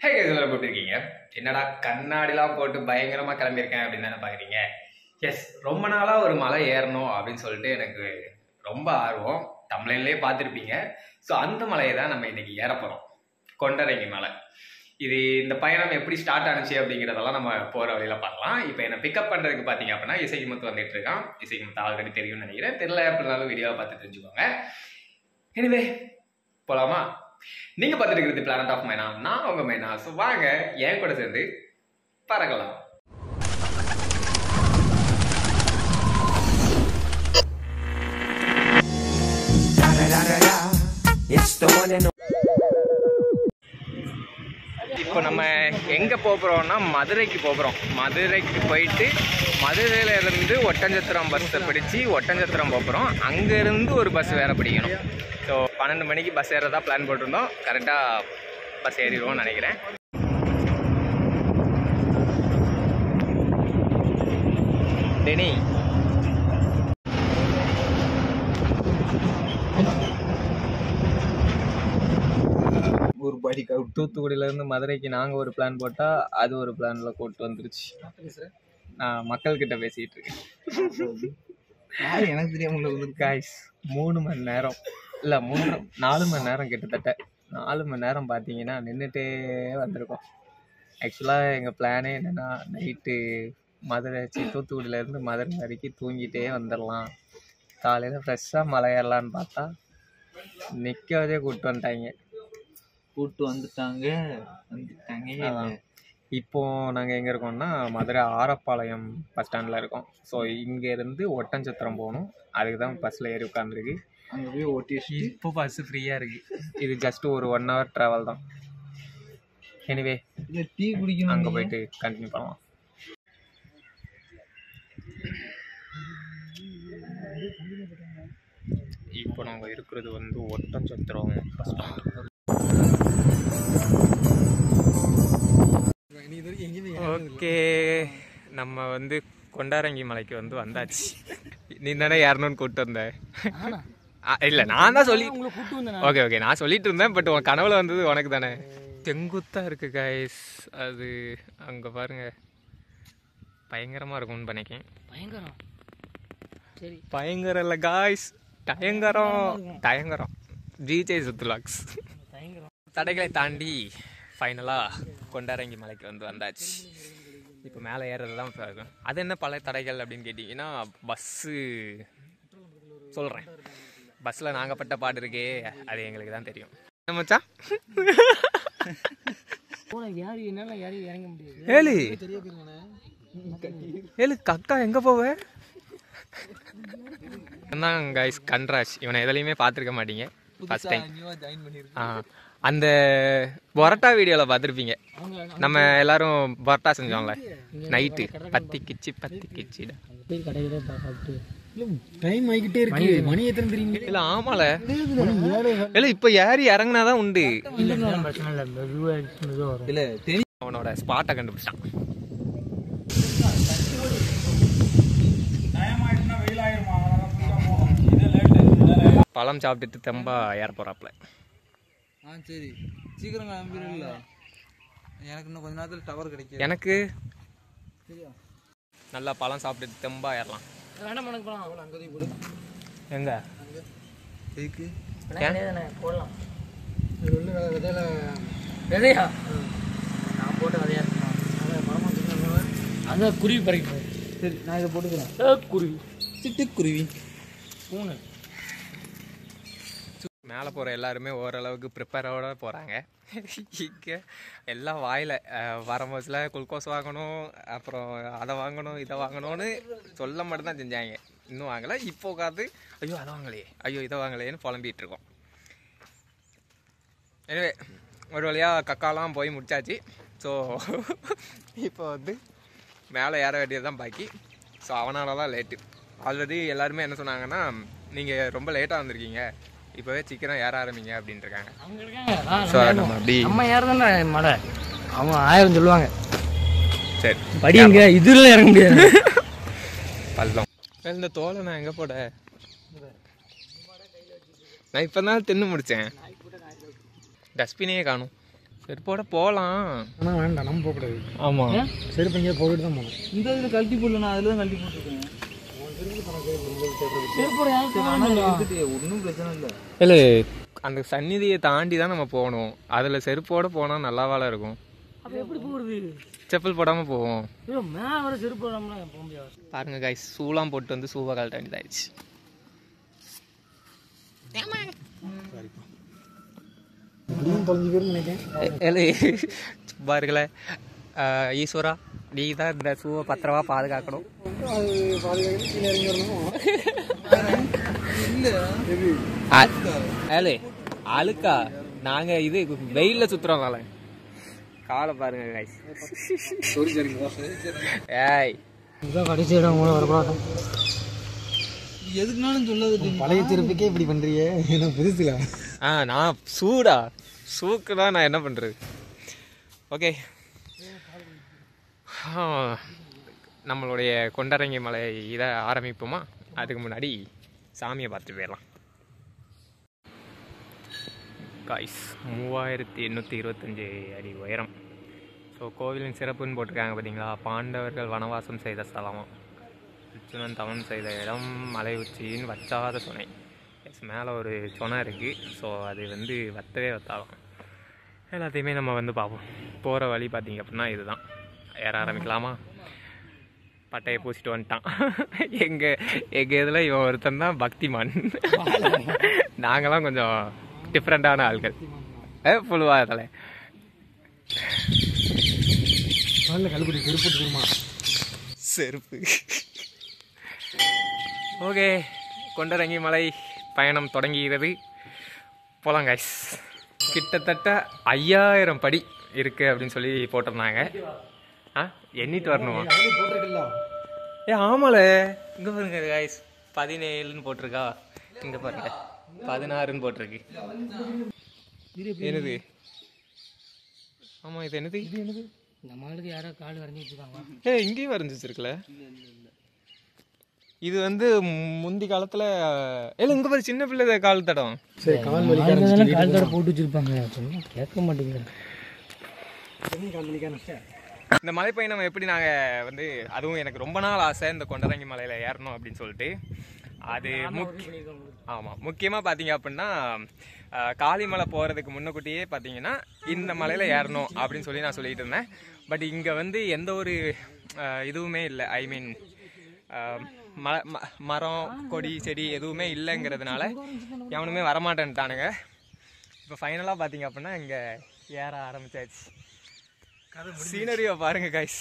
ஹே இதெல்லாம் போட்டுருக்கீங்க என்னடா கண்ணாடிலாம் போட்டு பயங்கரமாக கிளம்பியிருக்கேன் அப்படின்னு தானே பார்க்குறீங்க. எஸ், ரொம்ப நாளாக ஒரு மலை ஏறணும் அப்படின்னு சொல்லிட்டு எனக்கு ரொம்ப ஆர்வம். தமிழ்லேயே பார்த்துருப்பீங்க. ஸோ அந்த மலையை தான் நம்ம இன்னைக்கு ஏற போகிறோம், கொண்டரங்கி மலை. இந்த பயணம் எப்படி ஸ்டார்ட் ஆனிச்சு அப்படிங்கிறதெல்லாம் நம்ம போகிற வழியில் பார்க்கலாம். இப்போ என்னை பிக்கப் பண்ணுறதுக்கு பார்த்தீங்க அப்படின்னா இசைக்குமுத்து வந்துட்டு இருக்கான். இசைக்குமுத்து ஆல்ரெடி தெரியும்னு நினைக்கிறேன். தெரியல அப்படின்னாலும் வீடியோவை பார்த்து தெரிஞ்சுக்கோங்க. எனிவே போகலாமா? நீங்கள் பார்த்துட்டு இருக்கிறது பிளானட் ஆஃப் மைனா, நான் உங்கள் மைனா. ஸோ வாங்க என் கூட சேர்ந்து பறக்கலாம். இப்போ நம்ம எங்கே போகிறோம்னா மதுரைக்கு போகிறோம். மதுரைக்கு போயிட்டு மதுரையிலேருந்து ஒட்டஞ்சத்திரம் பஸ்ஸை பிடிச்சி ஒட்டஞ்சத்திரம் போகிறோம். அங்கேருந்து ஒரு பஸ் வேறு பிடிக்கணும். ஸோ 12 மணிக்கு பஸ் ஏறதா பிளான் போட்டிருந்தோம். கரெக்டாக பஸ் ஏறிடுவோம்னு நினைக்கிறேன். டெனி ஒரு படிக்க தூத்துக்குடியிலேருந்து மதுரைக்கு நாங்கள் ஒரு பிளான் போட்டால் அது ஒரு பிளானில் கூப்பிட்டு வந்துருச்சு. நான் மக்கள்கிட்ட பேசிகிட்டு இருக்கேன். எனக்கு தெரியாமல் காய்ஸ் 3 மணி நேரம் இல்லை 4 மணி நேரம், கிட்டத்தட்ட 4 மணி நேரம் பார்த்தீங்கன்னா நின்றுட்டே வந்திருக்கோம். ஆக்சுவலாக எங்கள் பிளானே என்னென்னா நைட்டு தூத்துக்குடியிலேருந்து மதுரை வரைக்கும் தூங்கிட்டே வந்துடலாம், காலையில் ஃப்ரெஷ்ஷாக மலை ஏறலான்னு பார்த்தா நிற்கவே கூப்பிட்டு வந்துட்டாங்க. இப்போது நாங்கள் எங்கே இருக்கோம்னா மதுரை ஆரப்பாளையம் பஸ் ஸ்டாண்டில் இருக்கோம். ஸோ இங்கேருந்து ஒட்டஞ்சத்திரம் போகணும். அதுக்கு தான் பஸ்ஸில் ஏறி உட்காந்துருக்கு. அங்கே போய் ஓட்டி இப்போ பஸ்ஸு ஃப்ரீயாக இருக்குது. இது ஜஸ்ட்டு ஒரு 1 hour ட்ராவல் தான். எனிவே டீ குடிக்கணும், அங்கே போயிட்டு கண்டினியூ பண்ணலாம். இப்போ நாங்கள் இருக்கிறது ஒட்டஞ்சத்திரம் பஸ் ஸ்டாண்ட். ஓகே, நம்ம கொண்டாரங்கி மலைக்கு வந்தாச்சு. நீ தானே யாருன்னு கூப்பிட்டு வந்த? இல்லை, நான் தான் சொல்லி ஓகே நான் சொல்லிட்டு இருந்தேன். பட் உன் கனவுல வந்தது உனக்கு தானே. செங்குத்தாக இருக்கு காய்ஸ். அது அங்கே பாருங்க, பயங்கரமாக இருக்கும்னு பண்ணிக்கேன். பயங்கரம் இல்லை காய்ஸ், தயங்கரம். ஜிஜே சுத்துலாக்ஸ். தடைகளை தாண்டி ஃபைனலாக கொண்டாரங்கி மலைக்கு வந்தாச்சு. இப்போ மேலே ஏறது தான் இருக்கும். அது என்ன பல தடைகள் அப்படின்னு கேட்டிங்கன்னா, பஸ்ஸு சொல்கிறேன். பஸ்ஸில் நாங்கள் பட்ட பாடு இருக்கே, அது எங்களுக்கு தான் தெரியும். என்ன மச்சான்? ஏழு கக்கா எங்கே போவேன்? தான் கைஸ் கன்ராஜ். இவனை எதுலையுமே பார்த்துருக்க மாட்டீங்க, ஃபர்ஸ்ட் டைம். அந்த பரோட்டா வீடியோவில் பார்த்துருப்பீங்க. நம்ம எல்லாரும் பரோட்டா செஞ்சோம்ல நைட்டு. பத்தி கிச்சு டைம் ஆகிக்கிட்டே இருக்கு. மணி எத்தனை தெரியுங்க? இல்லை ஆமால, இல்லை இப்போ ஏறி இறங்கினாதான் உண்டு. இல்லை அவனோட ஸ்பாட்டை கண்டுபிடிச்சான். பழம் சாப்பிட்டுட்டு தெம்பா ஏற போறாப்ல. சரி, சீக்கிரம் கிளம்பிடல. எனக்கு இன்னும் கொஞ்ச நேரத்தில் டவர் கிடைக்கும். எனக்கு நல்லா பழம் சாப்பிட்டுட்டு தெம்பா ஏறலாம். எங்க போடலாம் விதையா? நான் போட்ட விதையா அதான் குருவி பறிக்க. சரி, நான் இதை போட்டுக்கிறேன். குருவி, சிட்டுக்குருவி, பூனை. மேலே போகிற எல்லாருமே ஓரளவுக்கு ப்ரிப்பேரோட போகிறாங்க. இங்கே எல்லாம் வாயில் வரும்போதுல குளுக்கோஸ் வாங்கணும், அப்புறம் அதை வாங்கணும், இதை வாங்கணும்னு சொல்ல மட்டும்தான் செஞ்சாங்க. இன்னும் வாங்கலை. இப்போ உட்காந்து ஐயோ அதை வாங்கலையே, ஐயோ இதை வாங்கலையேன்னு புலம்பிகிட்டு இருக்கோம். எனவே ஒரு வழியாக கக்காலாம் போய் முடிச்சாச்சு. ஸோ இப்போ மேலே ஏற வேண்டியது தான் பாக்கி. ஸோ அவனால தான் லேட்டு. ஆல்ரெடி எல்லாருமே என்ன சொன்னாங்கன்னா, நீங்கள் ரொம்ப லேட்டாக வந்திருக்கீங்க, இப்போவே சீக்கிரம் ஏற ஆரம்பிங்க அப்படின்ட்டு இருக்காங்க. நம்ம ஏறதானே மலை, அவங்க 1000 சொல்லுவாங்க. சரி படிங்க, இதுல இறங்க முடியாது. பள்ளம். இந்த தோலை நான் எங்கே போட? நான் இப்போ தான் தின்னு முடித்தேன். டஸ்ட்பினே காணும். செருப்போட போகலாம். ஆனால் வேண்டாம், நம்ம போகக்கூடாது. ஆமாம், செருப்பு எங்கேயா போட்டுட்டு தான் போகணும். இந்த இதில் கழட்டி போடல, நான் அதில் தான் கழட்டி போட்டுருக்கேன். ஒன்றும் பிரச்சனை இல்லை. இல்லை, அந்த சந்நிதியை தாண்டி தான் நம்ம போகணும். அதில் செருப்போட போனால் நல்லாவால இருக்கும். அப்போ எப்படி போகிறது? செப்பல் போடாமல் போவோம். மேலே வர செருப்பு போடாமல் போக முடியாது. பாருங்க கைஸ், ஷூலாம் போட்டு வந்து ஷூவை கழட்ட வேண்டியதாயிடுச்சு. சும்மா இருக்கல ஈஸ்வரா, நீ தான் இந்த ஷூவை பத்திரமா பாதுகாக்கணும். அழுக்கா நாங்க இது வெயில்ல சுத்துறோம். காலை பாருங்க கைஸ். ஏய், கடைசி இடம் கூட வரக்கூடாது. எதுக்குனாலும் சொல்லாது. பழைய செருப்புக்கே இப்படி பண்றீங்க, என்ன புதுசுல? நான் சூடா சூக்கு தான், நான் என்ன பண்றது? ஓகே, நம்மளுடைய கொண்டரங்கி மலை இதை ஆரம்பிப்போமா? அதுக்கு முன்னாடி சாமியை பார்த்து போயிடலாம். காய்ஸ், 3825 அடி உயரம். ஸோ கோவிலின் சிறப்புன்னு போட்டிருக்காங்க பார்த்தீங்களா? பாண்டவர்கள் வனவாசம் செய்த ஸ்தலமும் அர்ஜுனன் தவம் செய்த இடம், மலை உச்சியின் வச்சாத சுனை. எஸ், மேலே ஒரு சுனை இருக்குது. ஸோ அது வந்து வத்தவே வத்தாலும் எல்லாத்தையுமே நம்ம வந்து பார்ப்போம். போகிற வழி பார்த்திங்க அப்படின்னா இதுதான். ஏற ஆரம்பிக்கலாமா? பட்டையை பூசிட்டு வந்துட்டான். எங்கள் இதில் இவன் ஒருத்தன் தான் பக்திமான். நாங்களாம் கொஞ்சம் டிஃப்ரெண்ட்டான ஆட்கள். புழுவா தலை செருப்பு. ஓகே, கொண்டரங்கி மலை பயணம் தொடங்குகிறது. போலாம் கைஸ். கிட்டத்தட்ட 5000 படி இருக்குது அப்படின்னு சொல்லி போட்டிருந்தாங்க. எண்ணிட்டு வரணுமா? ஆமால, இங்கே பாருங்க கைஸ், 17ன்னு போட்டிருக்கா. இங்கே பாருங்க 16ன்னு போட்டிருக்கு. என்னது? ஆமாம், இது என்னது? இது என்னது? நம்மளுக்கு யாரோ கால் வரைஞ்சி வச்சுருக்காங்க. இங்கேயும் வரைஞ்சி வச்சிருக்கல. இது வந்து முந்தி காலத்தில் இங்கே பாரு, சின்ன பிள்ளை கால் தடம். சரி, கால் தடம் போட்டு வச்சுருப்பாங்க. கேட்க மாட்டேங்கிறேன். இந்த மலைப்பயணம் எப்படி நாங்கள் வந்து, அதுவும் எனக்கு ரொம்ப நாள் ஆசை இந்த கொண்டரங்கி மலையில் ஏறணும் அப்படின்னு சொல்லிட்டு. அது ஆமாம், முக்கியமாக பார்த்தீங்க அப்படின்னா காளிமலை போகிறதுக்கு முன்னக்கூட்டியே பார்த்தீங்கன்னா இந்த மலையில் ஏறணும் அப்படின்னு சொல்லி நான் சொல்லிகிட்டு இருந்தேன். பட் இங்கே வந்து எந்த ஒரு இதுவுமே இல்லை. ஐ மீன் மரம் கொடி செடி எதுவுமே இல்லைங்கிறதுனால எவனுமே வரமாட்டேன்ட்டானுங்க. இப்போ ஃபைனலாக பார்த்தீங்க அப்படின்னா இங்கே ஏற ஆரம்பிச்சாச்சு. சீனரியோ பாருங்க கைஸ்,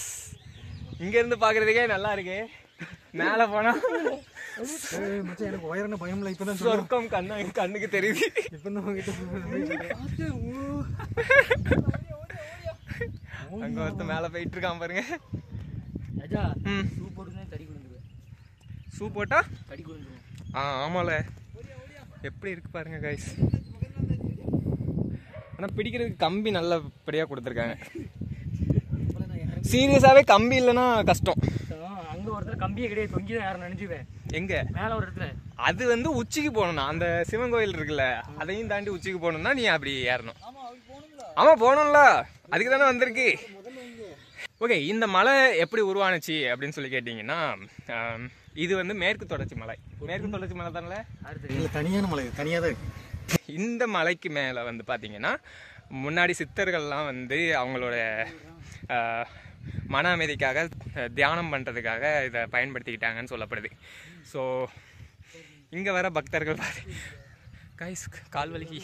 இங்கேருந்து பார்க்குறதுக்கே நல்லா இருக்கு. மேலே போனால் எனக்கு உயரன பயம் இல்லை. இப்போ தான் சொர்க்கம் கண்ணுக்கு தெரியுது. இப்போ தான் அங்கே ஒருத்தர் மேலே போயிட்டு இருக்கான் பாருங்க. ஷூ போட்டா தடி கொடுத்துரும். ஆமால, எப்படி இருக்கு பாருங்க கைஸ். ஆனால் பிடிக்கிறதுக்கு கம்பி நல்லபடியாக கொடுத்துருக்காங்க. சீரியஸாகவே கம்பி இல்லைன்னா கஷ்டம். அங்கே ஒருத்தர் கம்பியே கிடையாது, தொங்கி தான் யாரும் நினைச்சுவேன். எங்கே? மேலே ஒரு இடத்துல. அது வந்து உச்சிக்கு போகணும்னா, அந்த சிவன் கோயில் இருக்குல்ல, அதையும் தாண்டி உச்சிக்கு போகணும்னா நீ அப்படி ஏறணும். ஆமாம், போகணும்ல, அதுக்கு தானே வந்திருக்கு. ஓகே, இந்த மலை எப்படி உருவானுச்சு அப்படின்னு சொல்லி கேட்டிங்கன்னா, இது வந்து மேற்கு தொடர்ச்சி மலை. மேற்கு தொடர்ச்சி மலை தானே? தனியான மலை, தனியாக தான் இருக்கு. இந்த மலைக்கு மேலே வந்து பார்த்தீங்கன்னா முன்னாடி சித்தர்கள்லாம் வந்து அவங்களோட மன அமைதிக்காக தியானம் பண்ணுறதுக்காக இதை பயன்படுத்திக்கிட்டாங்கன்னு சொல்லப்படுது. ஸோ இங்கே வர பக்தர்கள் கைஸ், கால்வலிக்கு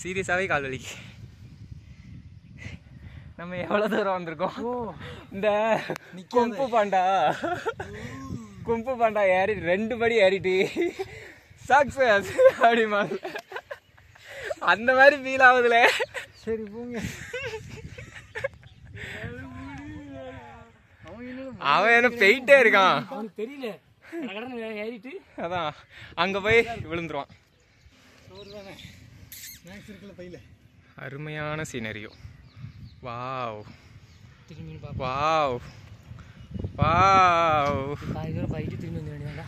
சீரியஸாகவே கால்வலிக்கு. நம்ம எவ்வளோ தூரம் வந்திருக்கோம்? இந்த கும்பு பாண்டா ஏறி 2 படி ஏறிட்டு சக்ஸஸ் அப்படிமா அந்த மாதிரி ஃபீல் ஆகுதுல. சரி போங்க. அவன் என்ன போயிட்டே இருக்கான், அவனுக்கு தெரியல. ஏறிட்டு அதான் அங்கே போய் விழுந்துருவான். அருமையான சீனரியோ. Wow wow wow. போயிட்டு திரும்பி வந்து வேண்டியதாண்டா.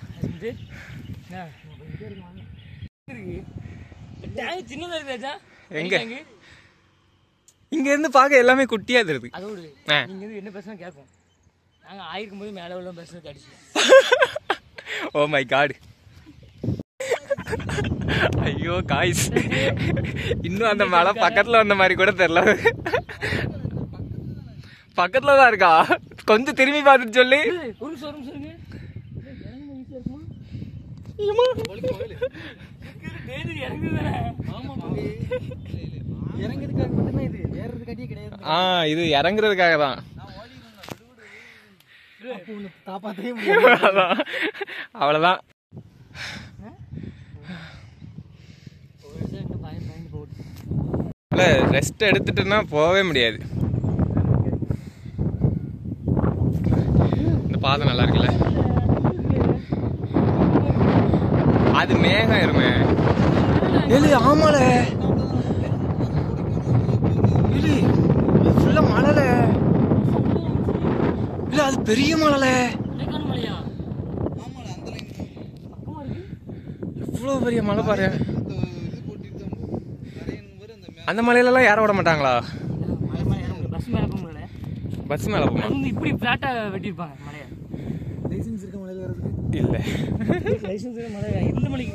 சின்னதாக இருக்கு. எங்க இங்க இருந்து பார்க்க எல்லாமே குட்டியா தெரியுது. அதோடு நீங்க வந்து என்ன பேசுனா கேட்கும். நாங்க ஆயிருக்கும் போது மேலே உள்ள பேசுறது அடிச்சு. Oh my god. ஐயோ காய்ஸ், இன்னும் அந்த மலை பக்கத்துல வந்த மாதிரி கூட தெரியல. பக்கத்துல தான் இருக்கா? கொஞ்சம் திரும்பி பார்த்துட்டு சொல்லி. ஒரு சொல்லுங்க. இது இறங்குறதுக்காக தான். அவ்வளவுதான். ரெஸ்ட் எடுத்துட்டுன்னா போகவே முடியாது. இந்த பாதை நல்லா இருக்குல்ல, அது மேகம் இருமே. ஆமால ஃபுல்லா மலைல இல்ல, அது பெரிய மலைல. எவ்வளவு பெரிய மலை பாரு. அந்த மலையில எல்லாம் யார விட மாட்டாங்களா? பஸ் மேல போமா? இப்படி பிளாட்டா வெட்டிருப்பாங்க மலைய. லைசென்ஸ் இருக்க மலையில வரதுக்கு இல்ல. லைசென்ஸ் இருக்க மலை இந்த மலைக்கு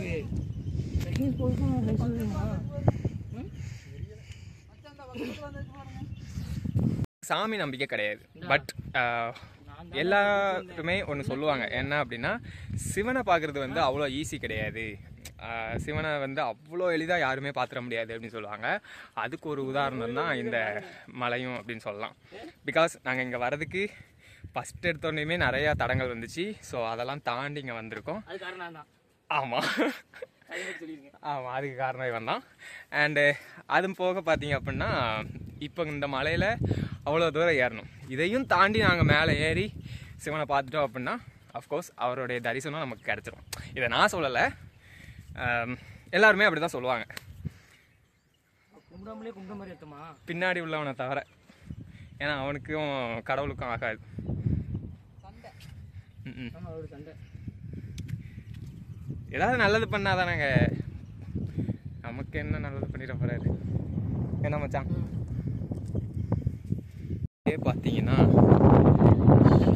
லைசென்ஸ் போடுறதுக்கு லைசென்ஸ் இருக்குமா? சாமி நம்பிக்கை கிடையாது. பட் எல்லாருமே ஒன்று சொல்லுவாங்க, என்ன அப்படின்னா சிவனை பார்க்குறது வந்து அவ்வளோ ஈஸி கிடையாது. சிவனை வந்து அவ்வளோ எளிதாக யாருமே பார்த்துட முடியாது அப்படின்னு சொல்லுவாங்க. அதுக்கு ஒரு உதாரணம் தான் இந்த மலையும் அப்படின்னு சொல்லலாம். பிகாஸ் நாங்கள் இங்கே வர்றதுக்கு ஃபஸ்ட் எடுத்தோடனேயுமே நிறையா தடங்கள் வந்துச்சு. ஸோ அதெல்லாம் தாண்டி இங்கே வந்திருக்கோம். ஆமாம் ஆமாம், அதுக்கு காரணம் இவன் தான். அண்டு அது போக பார்த்தீங்க அப்படின்னா இப்போ இந்த மலையில் அவ்வளோ தூரம் ஏறணும். இதையும் தாண்டி நாங்கள் மேலே ஏறி சிவனை பார்த்துட்டோம் அப்படின்னா அஃப்கோர்ஸ் அவருடைய தரிசனம் நமக்கு கிடச்சிரும். இதை நான் சொல்லலை, எல்லாருமே அப்படி தான் சொல்லுவாங்க. பின்னாடி உள்ளவனை தவிர, ஏன்னா அவனுக்கும் கடவுளுக்கும் ஆகாது. ஏதாவது நல்லது பண்ணாதானங்க, நமக்கு என்ன நல்லது பண்ணிட போறாரு. என்ன மச்சான் பார்த்தீங்கன்னா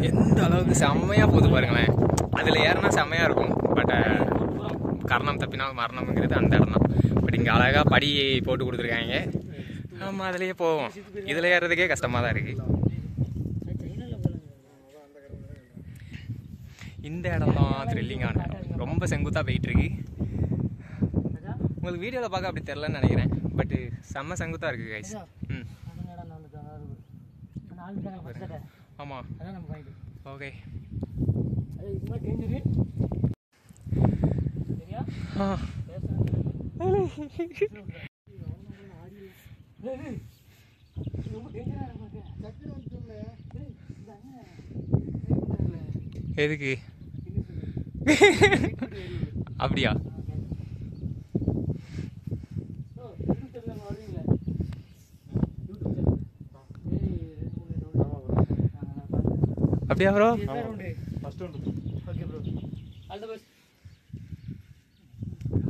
எந்த அளவுக்கு செம்மையா போகுது பாருங்களேன். அதுல ஏறினா செம்மையா இருக்கும். பட் கரணம் தப்பினால் மரணம்ங்கிறது அந்த இடம் தான். பட் இங்கே அழகா படி போட்டு கொடுத்துருக்காங்க. நம்ம அதுலயே போவோம். இதுல ஏறதுக்கே கஷ்டமா தான் இருக்கு. இந்த இடம் தான் த்ரில்லிங்கான இடம். ரொம்ப செங்குத்தாக போயிட்டு இருக்கு. உங்களுக்கு வீடியோவில் பார்க்க அப்படி தெரிலன்னு நினைக்கிறேன். பட் செம்ம செங்குத்தாக இருக்கு கைஸ். ஆமாம், ஓகே. எதுக்கு அப்படியா? அப்படியா ப்ரோ?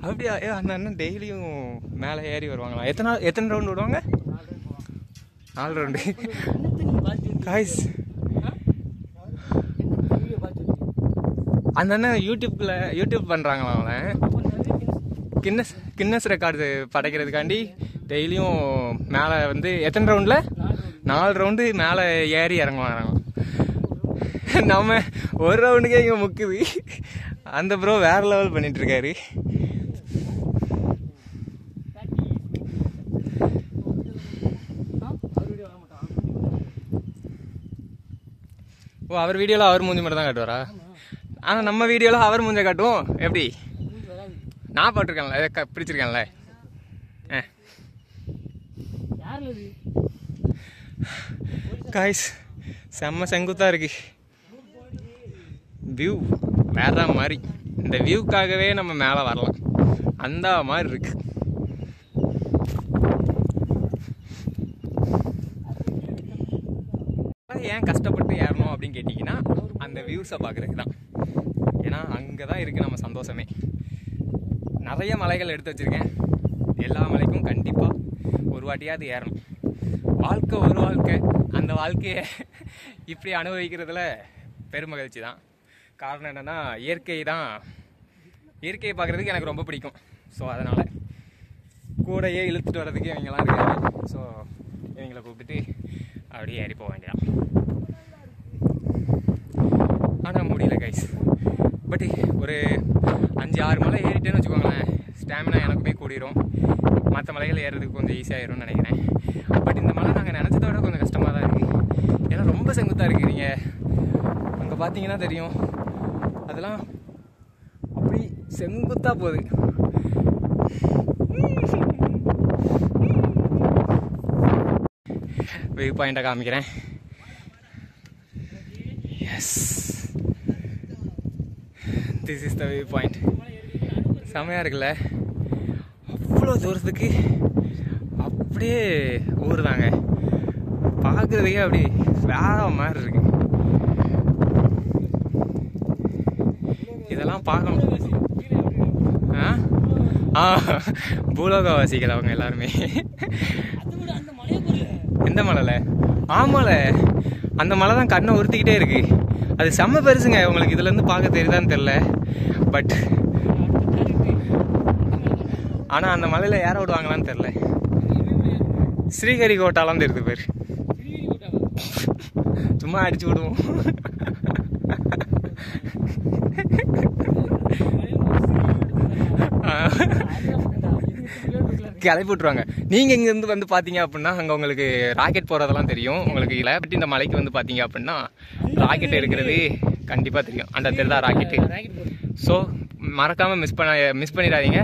அப்படியா? அந்த அண்ணன் டெய்லியும் மேலே ஏறி வருவாங்களா? எத்தனை ரவுண்டு விடுவாங்க? 4 ரவுண்டு. காய்ஸ், அந்த அண்ணன் யூடியூப் பண்ணுறாங்களா? அவன் கின்னஸ் ரெக்கார்டு படைக்கிறதுக்காண்டி டெய்லியும் மேலே வந்து எத்தனை ரவுண்டில் 4 ரவுண்டு மேலே ஏறி இறங்குவாங்க. நம்ம ஒரு ரவுண்டுக்கே இங்கே முக்குது. அந்த ப்ரோ வேற லெவல் பண்ணிட்டு இருக்காரு. ஓ, அவர் வீடியோவில் அவர் மூஞ்சி மட்டும் தான் காட்டுவாரா? ஆனால் நம்ம வீடியோவில் அவர் மூஞ்ச காட்டுவோம். எப்படி? நான் போட்டிருக்கேன்ல, பிடிச்சிருக்கேன்ல. காய்ஸ், செம்ம செங்குத்தாக இருக்கு. வியூ வேற மாதிரி. இந்த வியூக்காகவே நம்ம மேலே வரலாம், அந்த மாதிரி இருக்கு. ஏன் கஷ்டப்பட்டு ஏறணும் அப்படின்னு கேட்டிங்கன்னா அந்த வியூஸை பார்க்குறதுக்கு தான். ஏன்னா அங்கே தான் இருக்குது நம்ம சந்தோஷமே. நிறைய மலைகள் எடுத்து வச்சுருக்கேன். எல்லா மலைக்கும் கண்டிப்பாக ஒரு வாட்டியாவது ஏறணும். வாழ்க்கை ஒரு வாழ்க்கை, அந்த வாழ்க்கையை இப்படி அனுபவிக்கிறதுல பெருமகிழ்ச்சி தான். காரணம் என்னென்னா இயற்கையை பார்க்குறதுக்கு எனக்கு ரொம்ப பிடிக்கும். ஸோ அதனால் கூடையே இழுத்துட்டு வர்றதுக்கு இவங்கெல்லாம் இருக்காங்க. ஸோ இவங்களை கூப்பிட்டுட்டு அப்படியே ஏறி போக வேண்டியதான். ஆனால் முடியல கைஸ். பட் ஒரு 5-6 மலை ஏறிட்டேன்னு வச்சுக்கோங்களேன், ஸ்டாமினா எனக்குமே கூடிரும். மற்ற மலைகள் ஏறுறதுக்கு கொஞ்சம் ஈஸியாகிரும்னு நினைக்கிறேன். பட் இந்த மலை நாங்கள் நினச்சதை விட கொஞ்சம் கஷ்டமாக தான் இருக்குது. ஏன்னா ரொம்ப செங்குத்தாக இருக்குது. நீங்கள் அங்கே பார்த்தீங்கன்னா தெரியும், அதெல்லாம் அப்படி செங்குத்தாக போகுது. வியூ பாயிண்ட்டை காமிக்கிறேன். Yes, this is the view point. செமையாக இருக்குல்ல, அவ்வளோ தூரத்துக்கு அப்படியே ஊர் தாங்க. பார்க்குறதுக்கே அப்படி வேற மாதிரி இருக்கு. இதெல்லாம் பார்க்கணும். பூலோகவாசிகள் அவங்க எல்லாருமே. எந்த மலைல? ஆமால, அந்த மலை தான் கண்ணை உறுத்திக்கிட்டே இருக்கு. அது செம்ம பெருசுங்க. உங்களுக்கு இதுலேருந்து பார்க்க தெரியுதான்னு தெரில. பட் ஆனால் அந்த மலையில் ஏற விடுவாங்களான்னு தெரில. ஸ்ரீஹரிகோட்டாலாம் தெரியுது பேர். சும்மா அடிச்சு விடுவோம். கிளப்பி விட்ருவாங்க. நீங்கள் இங்கேருந்து வந்து பார்த்தீங்க அப்படின்னா அங்கே உங்களுக்கு ராக்கெட் போகிறதெல்லாம் தெரியும். உங்களுக்கு இல்லை. பட் இந்த மலைக்கு வந்து பார்த்தீங்க அப்படின்னா ராக்கெட் இருக்கிறது கண்டிப்பாக தெரியும். அந்த தெரிதா ராக்கெட்டு. ஸோ மறக்காமல் மிஸ் பண்ணிடாதீங்க.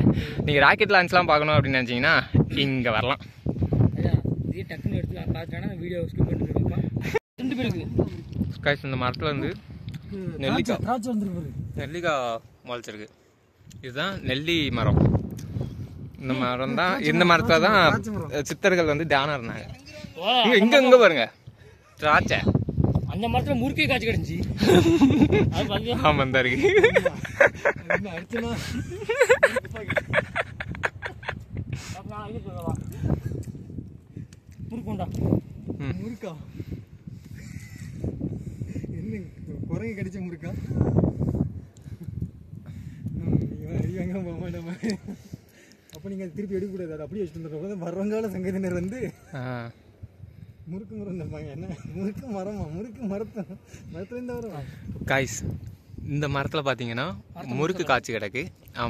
நீங்கள் ராக்கெட் லான்ச்லாம் பார்க்கணும் அப்படின்னு நினச்சிங்கன்னா இங்கே வரலாம். இந்த மரத்தில் வந்து நெல்லிக்காய் முளைச்சிருக்கு. இதுதான் நெல்லி மரம். இந்த மரம் தான், இந்த மரத்துல தான் சித்தர்கள் வந்து தியானம் இருந்தாங்க. இங்க பாருங்க திராட்சை. அந்த மரத்துல முறுக்கே காய்ச்சி கிடந்துச்சு. ஆமா தான் இருக்கு. முறுக்கா என்ன குரங்கு கடிச்ச முறுக்கா? அப்போ நீங்கள் திருப்பி எடுக்கக்கூடாது. அது அப்படியே வச்சுட்டு வந்துடுறோம். வர்றவங்கால சங்கத்தினர் வந்து முறுக்கு மரம் தப்பாங்க. என்ன முறுக்கு மரமா? முறுக்கு மரத்துலேருந்து வரும் காய்ஸ். இந்த மரத்தில் பார்த்தீங்கன்னா முறுக்கு காய்ச்சி கிடக்கு.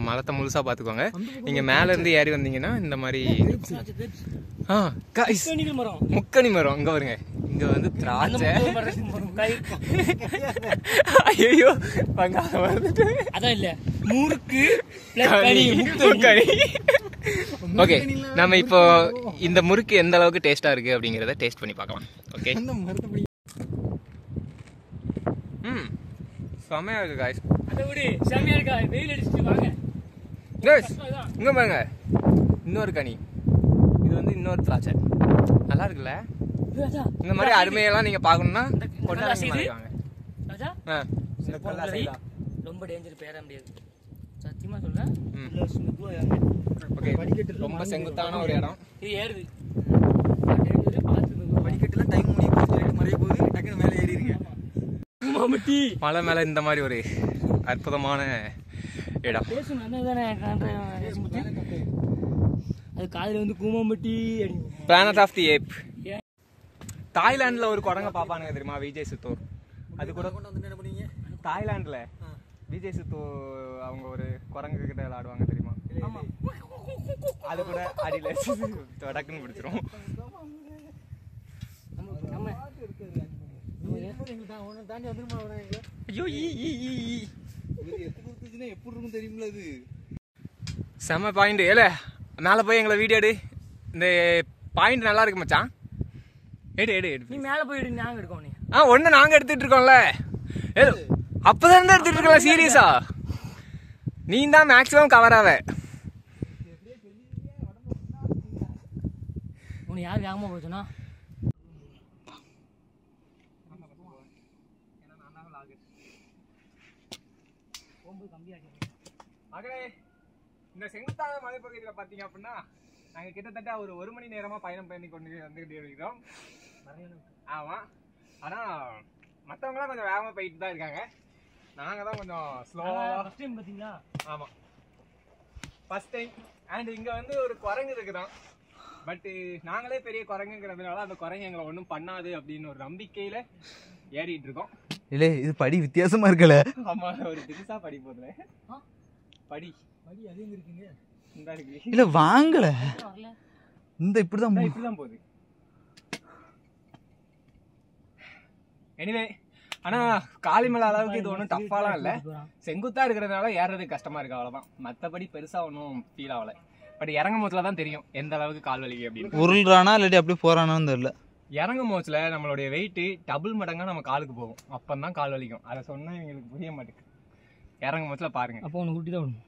மரத்தை முழுசாக பார்த்துக்கோங்க. நீங்கள் மேலேருந்து ஏறி வந்தீங்கன்னா இந்த மாதிரி முக்கணி மரம். இங்கே வருங்க, இங்கே வந்து திராட்சை. ஐயோ அதான் இல்லை முறுக்கு. ஓகே, நம்ம இப்போ இந்த முறுக்கு எந்த அளவுக்கு டேஸ்டா இருக்கு அப்படிங்கிறத டேஸ்ட் பண்ணி பார்க்கலாம். ஓகே, செமையா இருக்கு காய்ஸ். அதை விட செமையா இருக்கா? வெயில் அடிச்சுட்டு வாங்க. இங்க பாருங்க, இன்னொரு கனி. இது வந்து இன்னொரு திராட்சை. நல்லா இருக்குல்ல? இந்த மாதிரி அருமையெல்லாம் நீங்க பாக்கணும்னா ரொம்ப டேஞ்சர், பேர முடியாது சத்தியமா சொல்றேன். ரொம்ப செங்குத்தான ஒரு இடம். இது ஏறுது படிக்கட்டுல டைம் மறைய போது டக்குனு மேலே ஏறிடுங்க. மலை மேல இந்த மாதிரி ஒரு அற்புதமான இடம். அது காதுல வந்து கூமாம்பட்டி. பிளானட் ஆஃப் தி ஏப். தாய்லாந்துல ஒரு குரங்க பாப்பானுங்க தெரியுமா, விஜய் சித்தூர். அது கூட என்ன பண்ணுவீங்க? தாய்லாந்துல விஜய் சித்தூர் அவங்க ஒரு குரங்கு கிட்ட விளையாடுவாங்க தெரியுமா? அது கூட அடியில டக்குன்னு பிடிச்சிரும். எப்படி இருக்கும் தெரியுமில்ல? அது செம்ம பாயிண்ட். ஏல மேல போய் எங்களை வீடியோ எடு. இந்த பாயிண்ட் நல்லா இருக்கு மச்சான். எடு. நீ மேல போயிடு, நாங்க எடுக்கோம். ஒண்ணு நாங்க எடுத்துட்டு இருக்கோம்ல. அப்பதான் எடுத்துட்டு இருக்கலாம். சீரியஸா நீ தான் மேக்ஸிமம் கவர் ஆவ. உன்னை யார் வேகமா போச்சுன்னா இந்த செங்குத்தான மலைப்பகுதியில பாத்தீங்க அப்படின்னா நாங்கள் கிட்டத்தட்ட ஒரு மணி நேரமாக பயணம் பண்ணி கொண்டு வந்துக்கிட்டு இருக்கிறோம். ஆமாம், ஆனால் மற்றவங்களாம் கொஞ்சம் வேகமாக போயிட்டு தான் இருக்காங்க. நாங்கள் தான் கொஞ்சம் ஸ்லோவாக. ஃபர்ஸ்ட் டைம் பார்த்தீங்களா? ஆமாம், ஃபர்ஸ்ட் டைம். அண்ட் இங்கே வந்து ஒரு குரங்கு இருக்குதான். பட்டு நாங்களே பெரிய குரங்குங்கிறதுனால அந்த குரங்கு எங்களை ஒன்றும் பண்ணாது அப்படின்னு ஒரு நம்பிக்கையில் ஏறிட்டு இருக்கோம். இல்லை இது படி வித்தியாசமாக இருக்கல. ஆமாம், ஒரு திரிசா படி போதுல படி அது எங்க இருக்குங்க? இந்த இருக்கு. இல்லை வாங்கலை, வரல. இந்த இப்படி தான் இப்படி தான் போகுது. எனிவே, ஆனால் காளிமலை அளவுக்கு இது ஒன்றும் டஃப்பாலாம் இல்லை. செங்குத்தாக இருக்கிறதுனால ஏறுறதுக்கு கஷ்டமாக இருக்குது, அவ்வளோதான். மற்றபடி பெருசாக ஒன்றும் ஃபீல் ஆகலை. பட் இறங்கும் போதில் தான் தெரியும் எந்த அளவுக்கு கால் வலிக்கு அப்படின்னு. உருள்றானா இல்லாட்டி அப்படியே போகிறானான்னு தெரியல. இறங்கும் போதில் நம்மளுடைய வெயிட்டு டபுள் மடங்காக நம்ம காலுக்கு போகும். அப்போ தான் கால் வலிக்கும். அதை சொன்னால் எங்களுக்கு புரிய மாட்டேங்குது. இறங்கும் போதில் பாருங்கள். அப்போ ஒன்று ஊட்டி தான் விடணும்.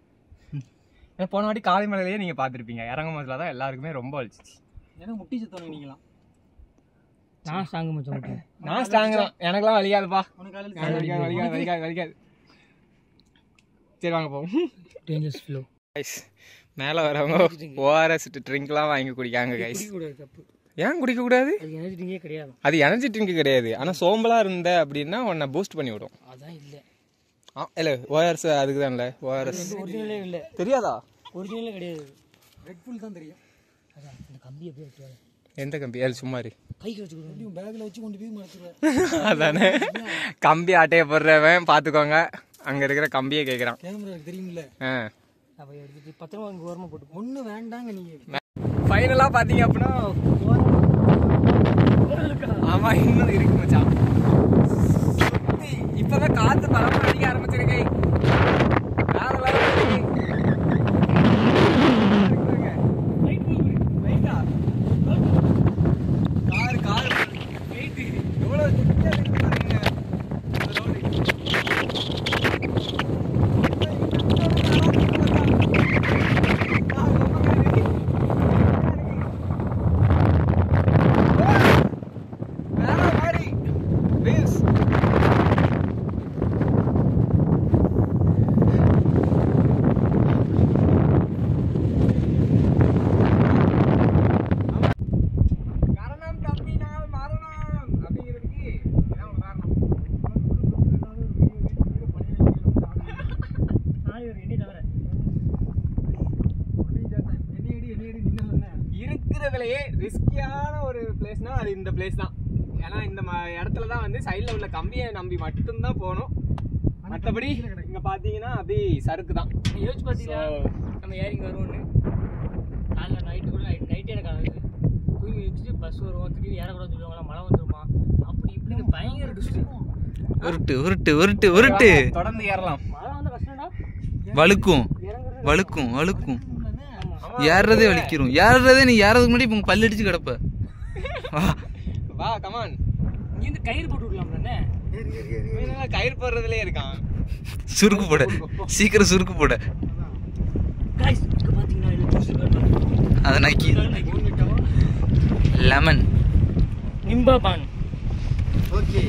ஏன்னா போன வாட்டி காளிமலையிலேயே நீங்கள் பார்த்துருப்பீங்க, இறங்கும் போதில் தான் எல்லாருக்குமே ரொம்ப வலிச்சிச்சு. ஏன்னா முட்டி சுத்தணும் நீங்களாம். நான் ஸ்ட்ராங்கு மச்சான். நான் ஸ்ட்ராங் தான், எனக்குலாம் வலிக்காதுப்பா. உனக்கு வலிக்காது. சரி வாங்க போவோம். Dangers flow. கைஸ், மேலே வரவங்க ஓஆர்எஸ் ட்ரிங்க்லாம் வாங்கி குடிக்காங்க கைஸ். தப்பு. ஏன் குடிக்கக்கூடாது? அது எனர்ஜி ட்ரிங்கே கிடையாது. அது எனர்ஜி ட்ரிங்க் கிடையாது. ஆனால் சோம்பலாக இருந்த அப்படின்னா உன்னை பூஸ்ட் பண்ணி விடும். அதான் இல்லை. இல்லை ஓஆர்எஸ் அதுக்கு தான்ல. ஓஆர்எஸ் ஒரிஜினலே இல்லை. தெரியாதா? ஒரிஜினலே கிடையாது. ரெட் ஃபுல் தான் தெரியும். அதான் இந்த கம்பி அப்படியே வச்சுருவாங்க. எந்த கம்பி? அது சும்மா இரு. கைக்கு வச்சுக்கணும். பேக்கில் வச்சு கொண்டு போய் மறந்துடுவேன். அதானே, கம்பி ஆட்டையை போடுறவன் பார்த்துக்கோங்க. அங்கே இருக்கிற கம்பியை கேட்குறான். கேமரா தெரியுமில்ல. அப்போ எடுத்துட்டு பத்திரமா இங்கே ஓரமாக போட்டு ஒன்றும் வேண்டாங்க நீங்கள். ஃபைனலாக பார்த்தீங்க அப்படின்னா ஆமாம் இன்னும் இருக்கு மச்சான். இப்போதான் காற்று பரவ அடிக்க ஆரம்பிச்சிருக்கேன். இருக்கிறதுலயே ரிஸ்கியான ஒரு பிளேஸ்னா அது இந்த பிளேஸ் தான். ஏன்னா இந்த இடத்துல தான் வந்து சைடில் உள்ள கம்பியை நம்பி மட்டும்தான் போகணும். மற்றபடி இங்கே பார்த்தீங்கன்னா அப்படி சறுக்கு தான். யோசிச்சு பார்த்தீங்களா நம்ம ஏறிங்க வருவோன்னு? காலைல நைட்டே எனக்கு ஆகுது. தூங்கி வச்சுட்டு பஸ் வருவோம், திடீர்னு ஏறக்கூடாது சொல்லுவாங்களா, மழை வந்துருமா, அப்படி இப்படி பயங்கர டிஸ்ட். உருட்டு உருட்டு உருட்டு உருட்டு. தொடர்ந்து ஏறலாம். மழை வந்தால் கஷ்டம்டா. வழுக்கும் வழுக்கும் வழுக்கும். ஏறதே வலிக்கிறோம். ஏறதே நீ ஏறதுக்கு முன்னாடி இப்போ பல்லு அடிச்சு கிடப்ப. வா கமான். இங்கேருந்து கயிறு போட்டு விடலாம் தானே? கயிறு போடுறதுலே இருக்கான். சுருக்கு போட சீக்கிரம் சுருக்கு போட. அதை நக்கி லெமன் நிம்பா பான். ஓகே.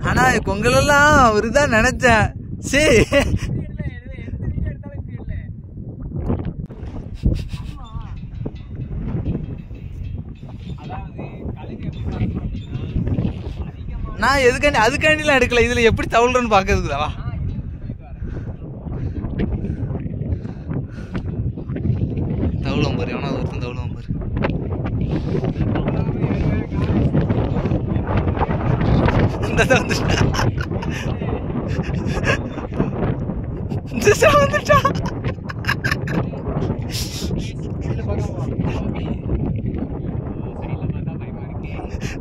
ஆனா பொங்கலெல்லாம் அவருதான் நினைச்சேன். சரி நான் எதுக்காண்டி அதுக்காண்டிலாம் எடுக்கல. இதுல எப்படி தவழ்றன்னு பாக்குறதுக்குதாவா? தவளும் பாரு, எவனா ஒருத்தன் தவளும் பாரு.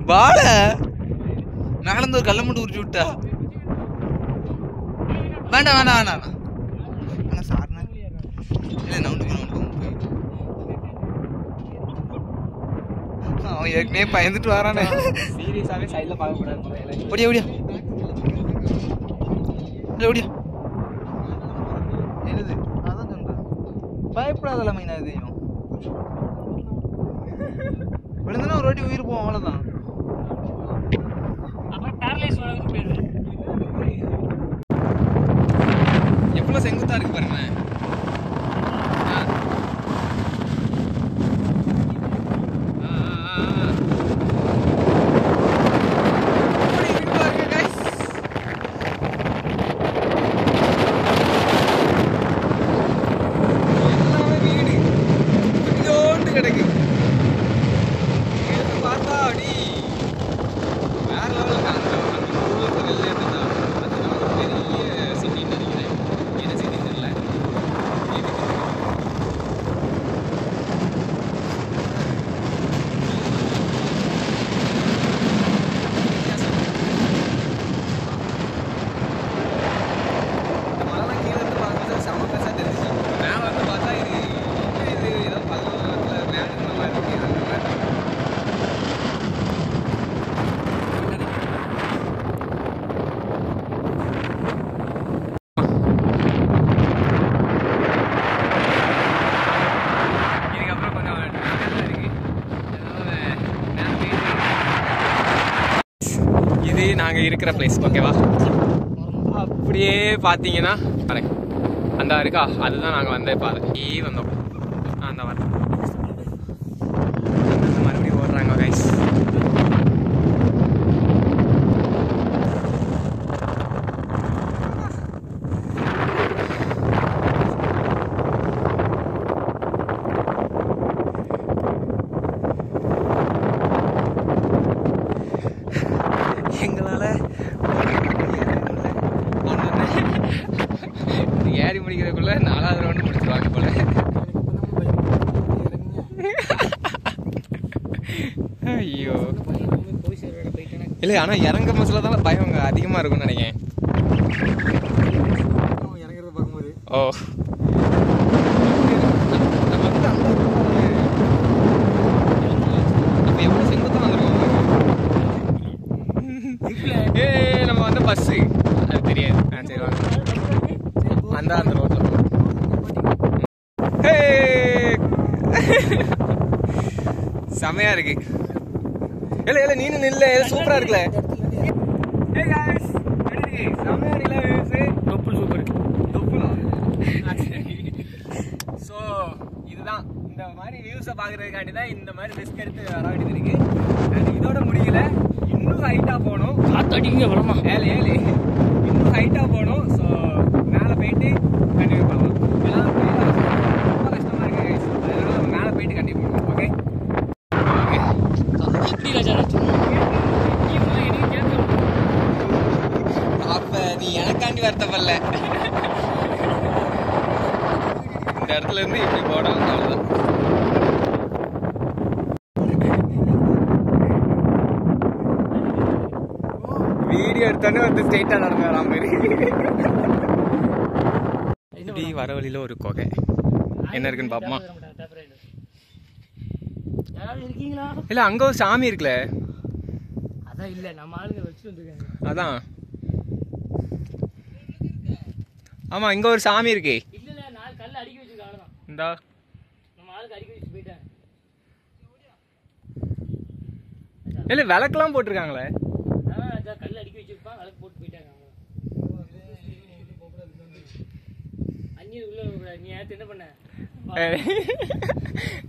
வாழ மேலந்து ஒரு கல்ல மட்டும் உரிச்சு விட்டா. வேண்டாம் வேண்டாம் வேண்டாம் வேணாம் சார்னா இல்லை நவுண்டு அவன் அவன் ஏற்கனவே பயந்துட்டு வரானே. சீரியஸாவே சைடுல பார்க்க கூடாது. ஓடியா ஓடியா ஓடியா. என்னது அதான் சொல்றேன், பயப்படாதல மைனா. இதையும் விழுந்தனா ஒரு வாட்டி உயிர் போவோம், அவ்வளோதான். அப்புறம் பேரலைஸ் வளர்ந்து போயிடுவேன். எவ்வளோ செங்குத்தா இருக்கு பாருங்க. இது நாங்கள் இருக்கிற பிளேஸ், ஓகேவா? அப்படியே பார்த்தீங்கன்னா அந்த இருக்கா, அதுதான் நாங்கள் வந்த பாதை. வந்தோம் அந்த வர மறுபடியும் ஓடுறாங்க கைஸ். எங்களால் ஏறி முடிக்கிறதுக்குள்ள 4வது ரவுண்டு முடிச்சிருவாங்க போல. ஐயோ இல்லை, ஆனால் இறங்க மசில தான் பயம் அதிகமாக இருக்கும்னு நினைக்கிறேன். இறங்குறத பார்க்கும்போது ஓ அப்போ எவ்வளோ செங்குத்தான் வந்துருக்கோம். நம்ம வந்து பஸ்ஸு அது தெரியாது. சரி வாங்க, அந்த ரோட்ல செமையா இருக்கு. இல்ல இல்ல நீனு நில்ல, சூப்பரா இருக்குல்ல. செமையா இருக்குல்ல. தொப்புள் சூப்பர். ஸோ இதுதான் இந்த மாதிரி வியூஸை பார்க்கறதுக்காண்டி தான் இந்த மாதிரி ரிஸ்க் எடுத்து வர வேண்டியது இருக்கு. அண்ட் இதோட முடியல, இன்னும் ஹைட்டாக போகணும். காற்று அடிக்குங்க வளமா. ஏழு இன்னும் ஹைட்டாக போகணும். ஸோ மேலே போயிட்டு கண்டினியூ பண்ணலாம். எல்லாம் ரொம்ப கஷ்டமாக இருக்கு guys. அதனால நம்ம மேலே போயிட்டு கண்டினியூ பண்ணலாம். ஓகே எப்படி ராஜா எனக்கு கேட்க. அப்போ நீ எனக்காண்டி வருத்தப்படல. இந்த இடத்துல இருந்து இப்படி போடலாம், அவ்வளோதான். வீடியோ எடுத்தோன்னே வந்து ஸ்ட்ரெயிட்டாக நடந்து வரா மாதிரி. இப்படி வர வழியில் ஒரு குகை என்ன இருக்குன்னு பார்ப்போமா? யாராவது இருக்கீங்களா? இல்லை, அங்கே ஒரு சாமி இருக்குல்ல. அதான் இல்லை, நம்ம ஆளுங்க வச்சுட்டு வந்துருக்காங்க. அதான் ஆமாம், இங்கே ஒரு சாமி இருக்கு. இல்லை இல்லை, 4 கல் அடிக்க வச்சிருக்காங்க. அவ்வளோதான். இந்தா நம்ம ஆளுக்கு அடிக்க வச்சு போயிட்டாங்க. இல்லை, விளக்கெல்லாம் போட்டிருக்காங்களே. அதான் ராஜா கல் அடிக்க வச்சிருப்பான், விளக்கு போட்டு போயிட்டாங்க. அந்நியர் உள்ள வரக்கூடாது. நீ நேற்று என்ன பண்ண?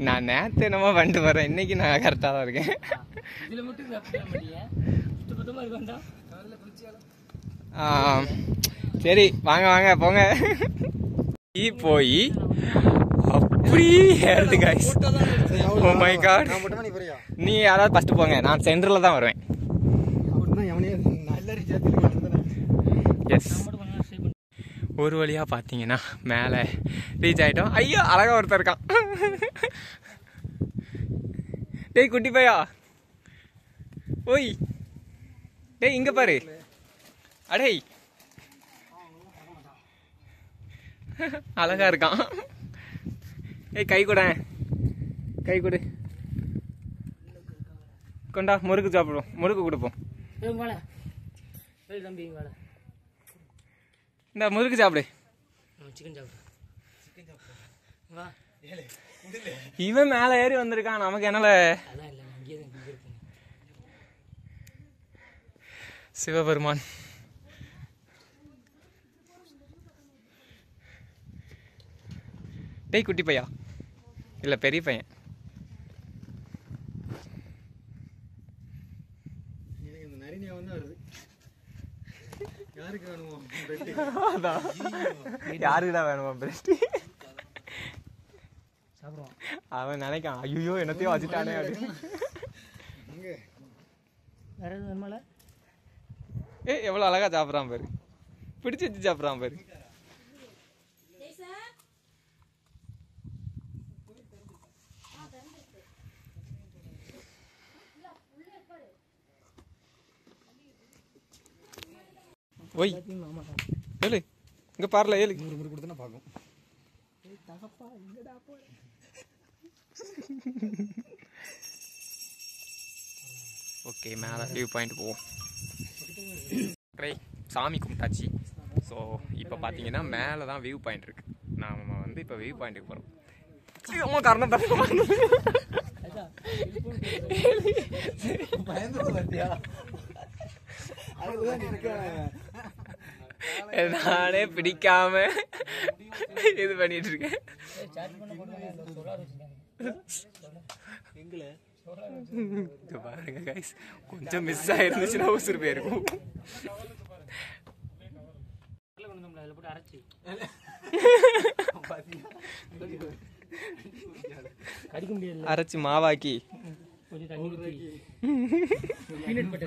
நான் நேற்று என்னமோ பண்ணிட்டு வரேன், இன்னைக்கு நான் கரெக்டாக தான் இருக்கேன். இதில் மட்டும் சாப்பிட மாட்டீங்க, சுத்தமாக இருக்காண்டா. சரி வாங்க வாங்க போங்க. போய் அப்படி ஏறுது guys. Oh my god. நான் மட்டுமா நீ போறியா? நீ யாராவது ஃபர்ஸ்ட் போங்க, நான் சென்டரில் தான் வருவேன். அப்படின்னா எவனே நல்ல ரீச்சாத்தில் வந்துடுறேன். எஸ், ஒரு வழியாக பார்த்தீங்கன்னா மேலே ரீச் ஆகிட்டோம். ஐயோ அழகாக ஒருத்தர் இருக்கான். டேய் குட்டி பையா, ஓய் டேய் இங்கே பாரு. அடே அழகா இருக்கான். ஏய் கை கூட, கை கொடு. கொண்டா முறுக்கு சாப்பிடுவோம், முறுக்கு கொடுப்போம். வாழை தம்பி வாழை இந்த முறுக்கு சாப்பிடு. சிக்கன் சாப்பிடு. வா இவன் மேலே ஏறி வந்திருக்கான், நமக்கு என்னால. அதான் இல்லை அங்கேயே தான் இருப்பேன். சிவபெருமான் டேய் குட்டி பையா இல்லை பெரிய பையன். இந்த நரினியா வந்து வருது. யாருக்கு வேணுமோ அதான் யாருக்கு தான் வேணுமா பிரெஸ்ட்? சாப்பிடுவான். அவன் நினைக்கான் ஐயோ என்னத்தையும் வச்சுட்டானே அப்படின்னு. வேற எதுவும் வேணுமால? எவ்வளோ அழகா சாப்பிட்றான் பாரு, பிடிச்சி வச்சு சாப்பிட்றான் பாரு. ஒய் ஏழு இங்கே பாருல ஏழு முறுக்கு கொடுத்தா பார்க்கும். ஓகே மேலே வியூ பாயிண்ட் போவோம். சாமி கும்பிட்டாச்சு. ஸோ இப்போ பார்த்தீங்கன்னா மேலே தான் வியூ பாயிண்ட் இருக்குது. நாம் வந்து இப்போ வியூ பாயிண்ட்டுக்கு போகிறோம். அம்மா காரணம் நானே பிடிக்காம இது பண்ணிட்டு இருக்கேன். பாருங்க கைஸ், கொஞ்சம் மிஸ் ஆயிருந்துச்சுன்னா உசுறு போயிருக்கும். அரைச்சி மாவாக்கி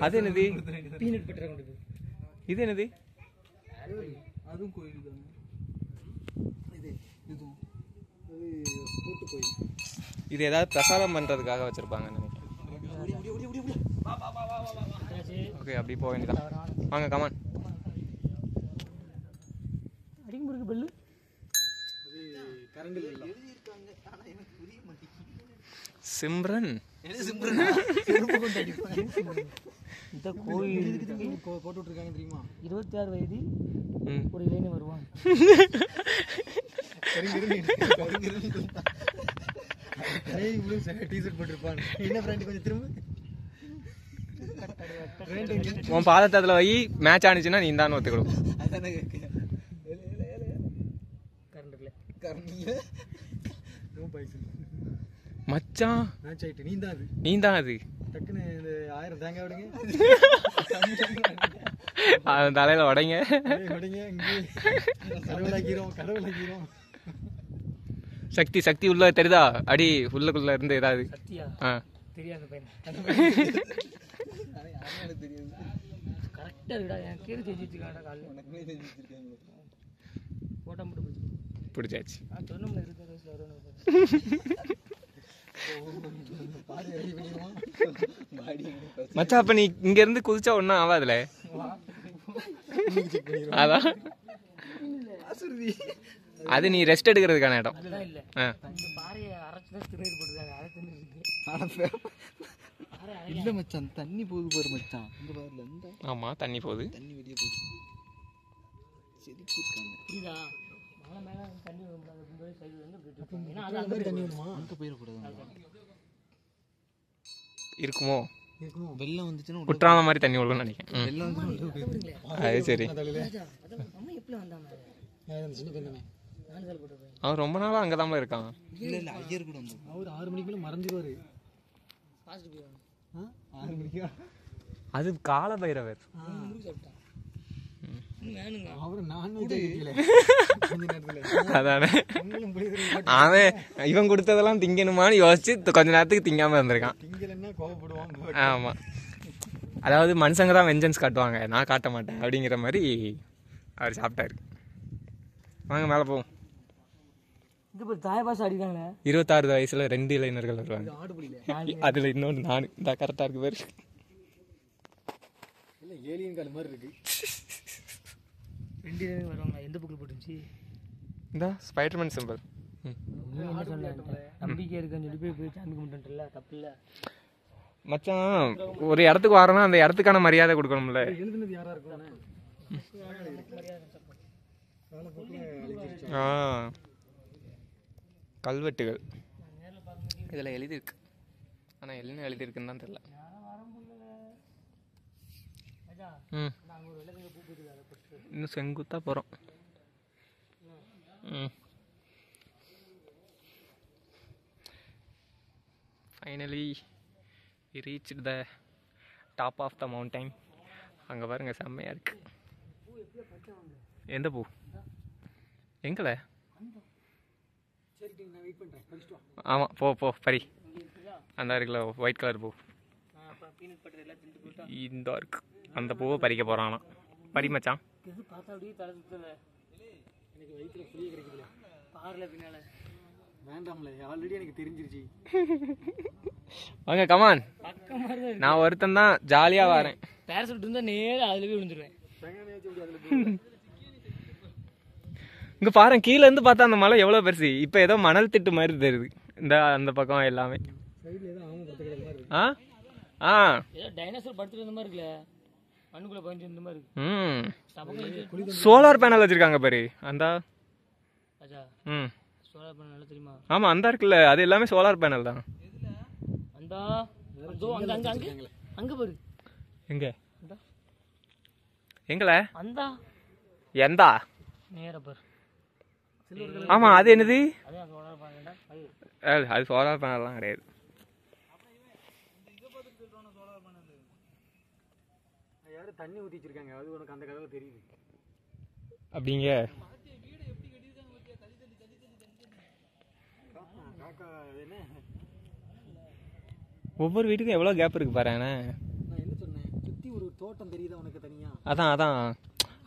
அது என்னது? இது என்னது? அதுவும் கோயில் தான். இது ஏதாவது பிரசாதம் பண்றதுக்காக வச்சிருப்பாங்கன்னு நினைக்கிறேன். ஓகே அப்படி போக வேண்டியதான். வாங்க கமான். அடிக்க முறுக்கு பெல்லு சிம்ரன் இந்த கோயில் போட்டு விட்டுருக்காங்க தெரியுமா? 26 வயதில் ஒரு இளைஞன் வருவான். டிஷர்ட் போட்டிருப்பான். என்ன ஃப்ரெண்ட் கொஞ்சம் திரும்ப உன் பாதத்தை அதில் வை, மேட்ச் ஆனிச்சுன்னா நீ தான் ஒத்துக்கணும். மச்சான் மேட்ச் ஆயிட்டு நீ தான் அது. நீ தான் அது. டக்குன்னு இந்த 1000 தேங்காய் விடுங்க, அவன் தலையில உடைங்க. விடுங்க. இங்கே கடவுளாக்கிறோம். சக்தி சக்தி உள்ள தெரியுதா? அடி உள்ளுக்குள்ள இருந்து ஏதாவது சத்தியா தெரியாது பையன். கரெக்டாக இருக்குடா, என் கீழே செஞ்சு வச்சுக்காண்டா காலையில் போட்டோ மட்டும் பிடிச்சாச்சு. சொன்னோம்ல 26 வயசில் வருவானு. மச்சான் அப்ப நீ இங்க இருந்து குதிச்சா ஒன்னும் ஆகாதுல. அதான் அது நீ ரெஸ்ட் எடுக்கிறதுக்கான இடம். அதுதான் இல்லை, இந்த பாறையை அரைச்சி தான் திருநீர் போட்டுருக்காங்க. அதை தின்னு இல்ல மச்சான், தண்ணி போகுது பாரு மச்சான். இந்த பாருல இந்த ஆமா தண்ணி போகுது, தண்ணி வெளியே போகுது. செதுக்கி இருக்காங்க. புரியுதா? மழை மேலே தண்ணி வரும்போது சைடு வந்து போயிட்டு ஏன்னா அது அந்த தண்ணி வருமா? அங்க போயிடக்கூடாது. இருக்குமோ? வெள்ளம் வந்துச்சுன்னா குற்றாலம் மாதிரி தண்ணி விழுன்னு நினைக்கிறேன். வெள்ளம் வந்து அது சரி. அம்மா எப்படி வந்தாங்க? நான் வேலை போட்டுருப்பேன். அவன் ரொம்ப நாளா அங்கதான் இருக்கான். இல்ல இல்ல ஐயர் கூட வந்தார். அவர் 6 மணிக்குள்ள மறைஞ்சிருவாரு. ஃபாஸ்ட் போய் 6 மணிக்கு அது கால பைரவர். முறுக்கு சாப்பிட்டான். வேணுங்க அவரு நான்வெஜ் ஐட்டல கொஞ்ச நேரத்துல. அதானே உங்களும் புரியுது. அவன் இவன் கொடுத்ததெல்லாம் திங்கணுமான்னு யோசிச்சு கொஞ்ச நேரத்துக்கு திங்காம இருந்திருக்கான். திங்கலன்னா கோவப்படுவான். ஆமா, அதாவது மனுஷங்க தான் வெஞ்சன்ஸ் காட்டுவாங்க, நான் காட்ட மாட்டேன் அப்படிங்கிற மாதிரி அவர் சாப்பிட்டாரு. வாங்க மேலே போவோம். இது இப்போ தாய் பாசம் அடிக்காங்க. 26 வயசுல 2 இளைஞர்கள் வருவாங்க. ஆடு புரியல. அதுல இன்னொன்று நான் இந்த கரெக்டா இருக்கு பேரு. இல்ல ஏலியன் கால் மாதிரி இருக்கு. 2 பேரும் வருவாங்க. எந்த புக்கில் போட்டுச்சு? இந்த ஸ்பைடர்மேன் சிம்பிள். நீ என்ன சொன்ன? நம்பிக்கை இருக்குன்னு சொல்லி போய் சாமி கும்பிட்டுல தப்பு இல்லை. மச்சான் ஒரு இடத்துக்கு வரோன்னா அந்த இடத்துக்கான மரியாதை கொடுக்கணும்ல. எழுதுனது யாரா இருக்கும்? கல்வெட்டுகள் இதில் எழுதியிருக்கு, ஆனால் என்ன எழுதியிருக்குன்னு தான் தெரியல. இன்னும் செங்குத்தா போகிறோம். Finally we reached the top of the mountain. அங்கே பாருங்க செம்மையாக இருக்கு. எந்த பூ? எங்களை? ஆமாம், போ போ பரி. அந்த இருக்குல்ல ஒயிட் கலர் பூ, இந்த இருக்கு. அந்த பூவை பறிக்க போகிறானா? பறி மச்சான். பார்த்தா அப்படியே தலை சுத்தல. எனக்கு வயிற்றுல புளிய கிடைக்குதுல பாருல பின்னால. வேண்டாம்ல, ஆல்ரெடி எனக்கு தெரிஞ்சிருச்சு. வாங்க கமான். நான் ஒருத்தன் தான் ஜாலியாக வரேன். பேரசூட் இருந்தால் நேராக அதில் போய் விழுந்துருவேன். இங்கே பாரு, கீழே இருந்து பார்த்தா அந்த மலை எவ்வளோ பெருசு. இப்போ ஏதோ மணல் திட்டு மாதிரி தெரியுது இந்த அந்த பக்கம் எல்லாமே. ஆ ஆ ஏதோ டைனோசர் படுத்துட்டு இருந்த மாதிரி இருக்குல்ல, மண்ணுக்குள்ளே பதிஞ்சு இருந்த மாதிரி இருக்கு. சோலார் பேனல் வச்சிருக்காங்க பாரு அந்த. சோலார் பேனல் நல்லா தெரியுமா? ஆமாம், அந்த இருக்குல்ல, அது எல்லாமே சோலார் பேனல் தான். அந்த அங்கே அங்கே அங்கே பாரு. எங்கே? எங்கள? அந்த எந்தா? நேரா பாரு. ஆமாம், அது என்னது? அதான் சோலார் பேனல்டா. அது சோலார் பேனல்லாம் கிடையாது. யாரும் தண்ணி ஊற்றி வச்சிருக்காங்க, அது உனக்கு அந்த கதவு தெரியுது அப்படிங்க. ஒவ்வொரு வீட்டுக்கும் எவ்வளோ கேப் இருக்கு பாரு. நான் என்ன சொன்னேன், சுற்றி ஒரு தோட்டம் தெரியுதா உனக்கு தனியா? அதான் அதான்,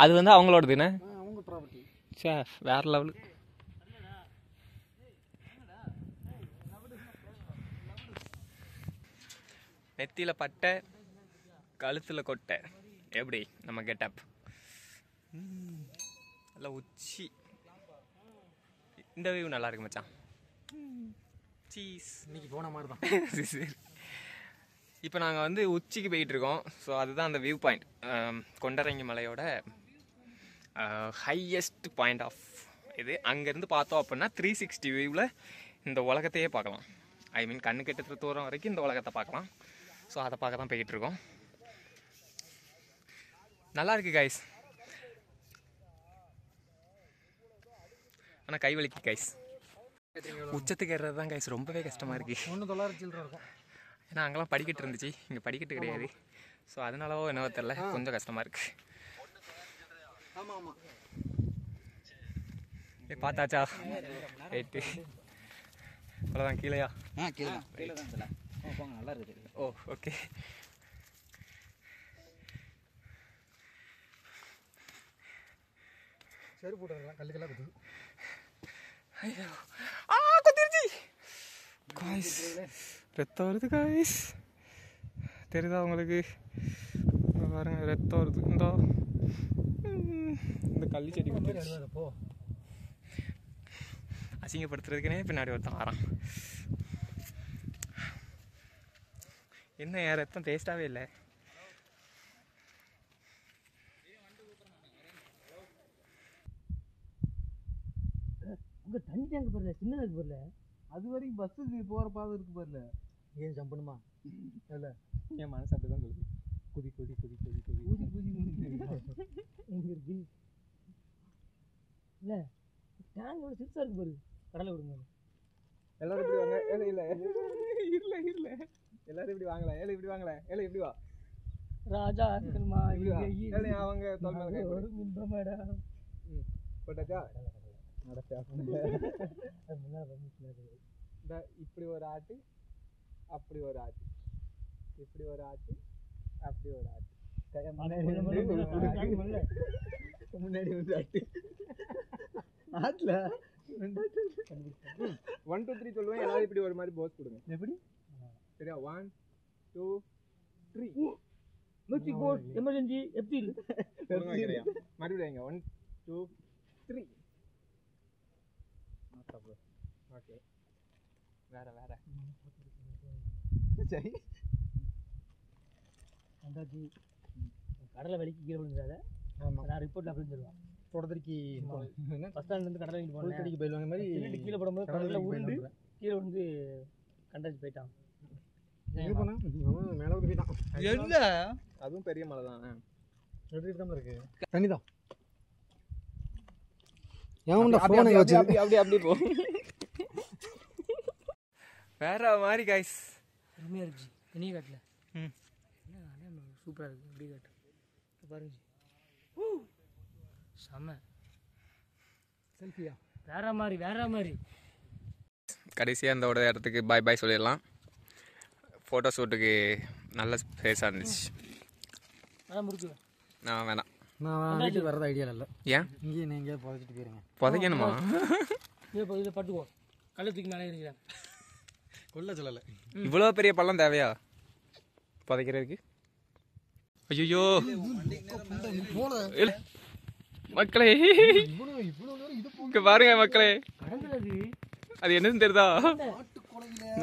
அது வந்து அவங்களோடதுண்ணே, அவங்க ப்ராப்பர்ட்டி. சே வேற லெவலு. நெத்தியில் பட்டை, கழுத்தில் கொட்டை, எப்படி நம்ம கெட்டப்? நல்லா உச்சி. இந்த வியூ நல்லா இருக்கு மச்சான். சீஸ். இன்னைக்கு போன மாதிரி தான். இப்போ நாங்கள் வந்து உச்சிக்கு போயிட்டு இருக்கோம். ஸோ அதுதான் அந்த வியூ பாயிண்ட், கொண்டரங்கி மலையோட ஹையஸ்ட் பாயிண்ட் ஆஃப் இது. அங்கேருந்து பார்த்தோம் அப்படின்னா 360 வியூவில் இந்த உலகத்தையே பார்க்கலாம். ஐ மீன் கண்ணு கெட்டுற தூரம் வரைக்கும் இந்த உலகத்தை பார்க்கலாம். ஸோ அதை பார்க்க தான் போய்கிட்டு இருக்கோம். நல்லா இருக்கு கைஸ், ஆனால் கை வலிக்கு கைஸ். உச்சத்துக்கு ஏறுறது தான் கைஸ் ரொம்பவே கஷ்டமாக இருக்குது. 1900 சில்லற இருக்கும். ஏன்னா அங்கெல்லாம் படிக்கட்டு இருந்துச்சு, இங்கே படிக்கட்டு கிடையாது. ஸோ அதனாலவோ என்னவோ தெரில, கொஞ்சம் கஷ்டமாக இருக்குது. ஆமாம் ஆமாம், பார்த்தாச்சா? ரைட்டு, அவ்வளோதான். கீழேயா? கீழே தான் போங்க, நல்லா இருக்குது. ஓ ஓகே. சரி போட்டுருக்கலாம், கல்லுக்கெல்லாம் குத்து. ஐயோ, குத்திருச்சு காய்ஸ், ரத்தம் வருது காய்ஸ். தெரியுதா உங்களுக்கு? பாருங்க ரத்தம் வருது. இந்த கள்ளி செடி குத்திருச்சு. போ, அசிங்கப்படுத்துறதுக்குனே பின்னாடி ஒருத்தன் வரான். என்ன என் ரத்தம் டேஸ்டாகவே இல்லை. அங்கே தண்ணி டேங்க் பாருல, சின்னதாக இருக்கு பாருல. அது வரைக்கும் பஸ்ஸுக்கு போகிற பாதை இருக்கு பாருல. ஏன் ஜம்ப் பண்ணுமா? இல்லை, என் மனசு அப்படி தான் சொல்லுது. குதி குதி குதி குதி குதி ஊதி ஊதி எங்கே இருக்கு? இல்லை டேங்கோட சிறுசாக இருக்கு பாரு, கடலை விடுங்க. எல்லாரும் இப்படி வாங்க. ஏழை இல்லை இல்லை இல்லை, எல்லாரும் இப்படி வாங்கலாம். ஏழை இப்படி வாங்கலாம். ஏழை இப்படி வா. ராஜா ஏழை அவங்க ஒரு மின்பமேடா போட்டாச்சா? இப்படி ஒரு ஆட்டு, அப்படி ஒரு ஆட்டு, இப்படி ஒரு ஆட்டு, அப்படி ஒரு ஆட்டு, முன்னாடி வந்து ஆட்டு. ஆட்டுல 1 2 3 சொல்லுவேன். எல்லாரும் இப்படி ஒரு மாதிரி போஸ் கொடுங்க. எப்படி? சரியா? 1 2 3. மியூசிக் போர்ட் எமர்ஜென்சி எப்படி மறுபடியும் 1 2 3. ஓகே, வேற வேற. சரி, ரெண்டாச்சு கடலை வலிக்கு கீழே விழுந்துடாத. ஆமாம், நான் ரிப்போர்ட்டில் அப்படின்னு சொல்லுவேன். தொடர்ச்சிக்கு ஃபஸ்ட் ஸ்டாண்ட்லேருந்து கடலை வாங்கிட்டு போனேன். கடிக்கு போயிடுவாங்க மாதிரி கீழே போடும்போது கடலில் உருண்டு கீழே வந்து கண்டாச்சு போயிட்டான். எங்கே போனா மேலே வந்து போயிட்டான். என்ன அதுவும் பெரிய மலை தான், எடுத்துக்கிட்டு தான் இருக்கு. தண்ணி தான் அப்படி போ. வேற மாதிரி கைஸ். அருமையாக இருந்துச்சு. என்னையும் காட்டல. ம். சூப்பராக இருக்குது. எப்படி காட்டு பாருங்க. செம்ம செல்ஃபியா வேற மாதிரி. கடைசியாக அந்த ஒரு இடத்துக்கு பாய் பாய் சொல்லிடலாம். ஃபோட்டோ ஷூட்டுக்கு நல்ல ஃபேஸாக இருந்துச்சு. அதான் முறுக்கு. நான் வேணாம், நான் வீட்டுக்கு வரது ஐடியா இல்லை. ஏன் இங்கேயே நீங்கள் புதைச்சிட்டு போயிருங்க. புதைக்கணுமா? இதை பட்டுக்குவோம். கல்லை தூக்கி மேலே இருக்கிறேன். கொல்ல சொல்லலை. இவ்வளோ பெரிய பள்ளம் தேவையா புதைக்கிறதுக்கு? ஐயோ மக்களே, இங்க பாருங்க மக்களே, கடந்துறது அது என்னன்னு தெரியுதா?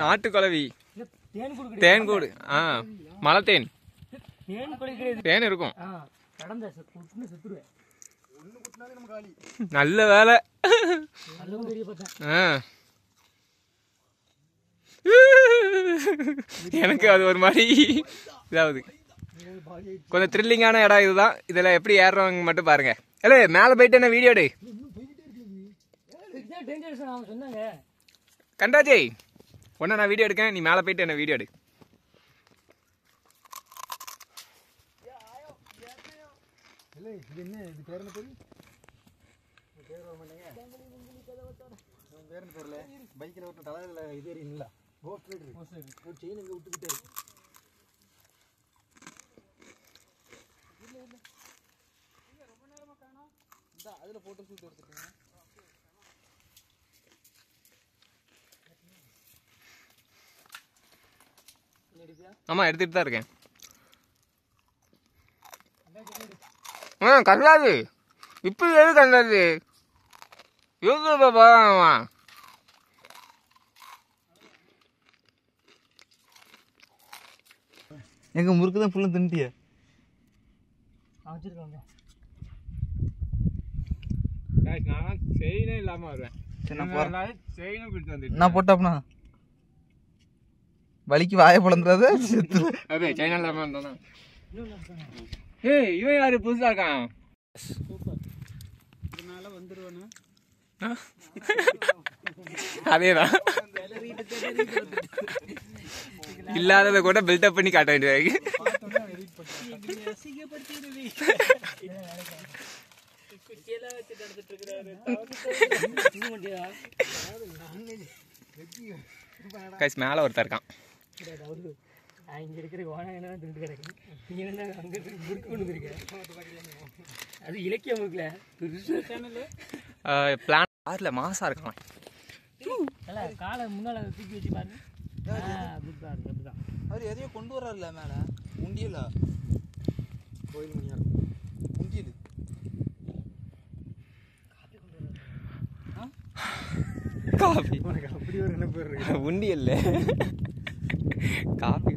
நாட்டுக்குளவி, தேன் தேன்கூடு. மலை தேன், தேன் குளிக்கிறது. தேன் இருக்கும். கடந்த செத்துருவேன். நல்ல வேலை. அதுவும் தெரிய பார்த்தேன். எனக்கு அது ஒரு மாதிரி இதாவது கொஞ்சம் த்ரில்லிங்கான இடம் இதுதான். இதில் எப்படி ஏறுறவங்க மட்டும் பாருங்க. இல்லை மேலே போயிட்டு என்ன வீடியோ எடு. சொன்னாங்க கண்டாஜி ஒன்னா நான் வீடியோ எடுக்கேன், நீ மேலே போயிட்டு என்ன வீடியோ எடு. இல்லை இது என்ன, இது பேர் என்ன பேர்? பேர் வர மாட்டேங்க. பேர் என்ன பேர்ல பைக்கில் ஒரு தலையில் இது எறியுங்களா? போஸ்ட் ஒரு செயின் இங்கே விட்டுக்கிட்டே அதில் ஃபோட்டோ ஷூட் எடுத்துக்கோங்க. ஆமாம் எடுத்துகிட்டு தான் இருக்கேன். கண்டாது இப்போ எது கண்டாது யூடியூப் போகலாமா? எங்க முறுக்கு தான் ஃபுல்லாக தின்ட்டிய. வச்சிருக்கேன். நான் செயினே இல்லாமல் வருவேன். செயினும் பிடிச்சி வந்துட்டு நான் போட்டாப்னா வலிக்கு வாயை பிளந்துடாத. அதே செயினா இல்லாமல் இருந்தானா? ஏய் இவன் யாரு புதுசாக இருக்கான்? இதனால வந்துடுவேண்ணா. அதேதான், இல்லாததை கூட பில்டப் பண்ணி காட்ட வேண்டியது. கைஸ் மேலே ஒருத்தர் இருக்கான். இங்க இருக்கிற ஓனா என்ன திண்டு கிடக்கு. நீங்க என்ன அங்க முறுக்கு கொண்டு இருக்கேன். அது இலக்கியம் இருக்குல்ல பிளான் ஆறில் மாசா இருக்கான். நல்லா காலை முன்னால தூக்கி வச்சு பாருங்க. அப்படிதான் அவர் எதையோ கொண்டு வர்றாருல மேல உண்டியல கோயில் மணியார் உண்டியல் காஃபி. உனக்கு அப்படி ஒரு என்ன பேர் இருக்கு? உண்டி இல்லை, காஃபி.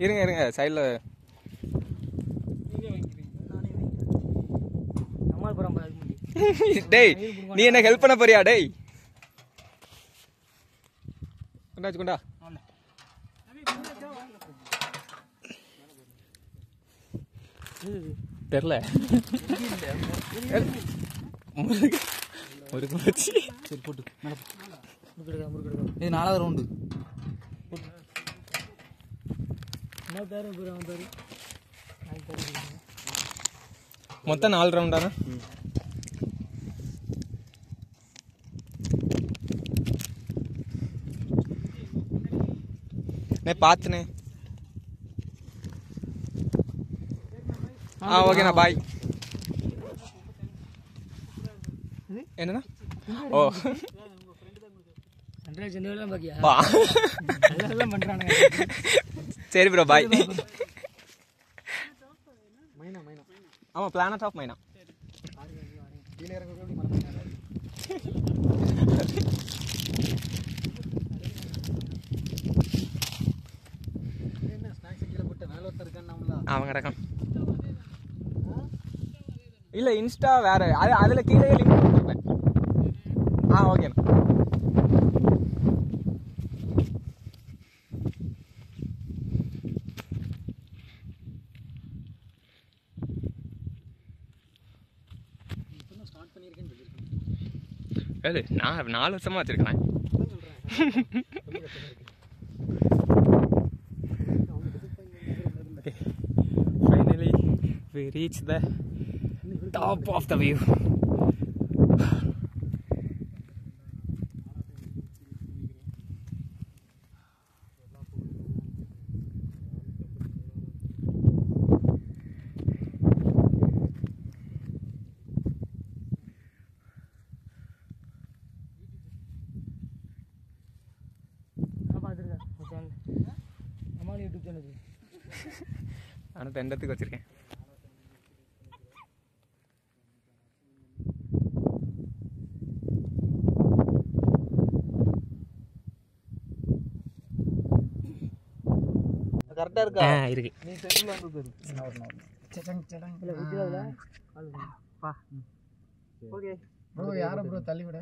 இருங்க சைடில். டேய் நீ என்ன ஹெல்ப் பண்ண போறியா? டேய் கொண்டா தெரியல. முறுக்கு வச்சு சரி போட்டு முறுக்கு இது 4வது ரவுண்டு. என்ன பேரு பேரு மொத்தம் 4 ரவுண்டானா? பார்த்துனே. ஓகேண்ணா பாய். என்னண்ணா? ஓ சரி ப்ரோ பாய். மைனா மைனா ஆமாம், பிளானட் ஆஃப் மைனா. கீழே இறங்க எப்படி மறந்துட்டாங்க. என்ன ஸ்நாக்ஸ் கீழே போட்டு மேலே ஒருத்தர் இருக்கான்னு அவன் கிடக்கான். இல்லை, இன்ஸ்டா வேறு, அதில் கீழே லிங்க் கொடுத்துருப்பேன். ஓகேண்ணா. ஸ்டார்ட் பண்ணியிருக்கேன்னு சொல்லியிருக்கேன். நான் 4 வருஷமாக வச்சுருக்கேன். Finally, we reached the top of the view. YouTube channel ஆனால் தெண்டத்துக்கு வச்சுருக்கேன். கரெக்டாக இருக்கா? இருக்கு. நீ சென்டரில் வந்து ஓகே ப்ரோ. யாரை ப்ரோ தள்ளி விட?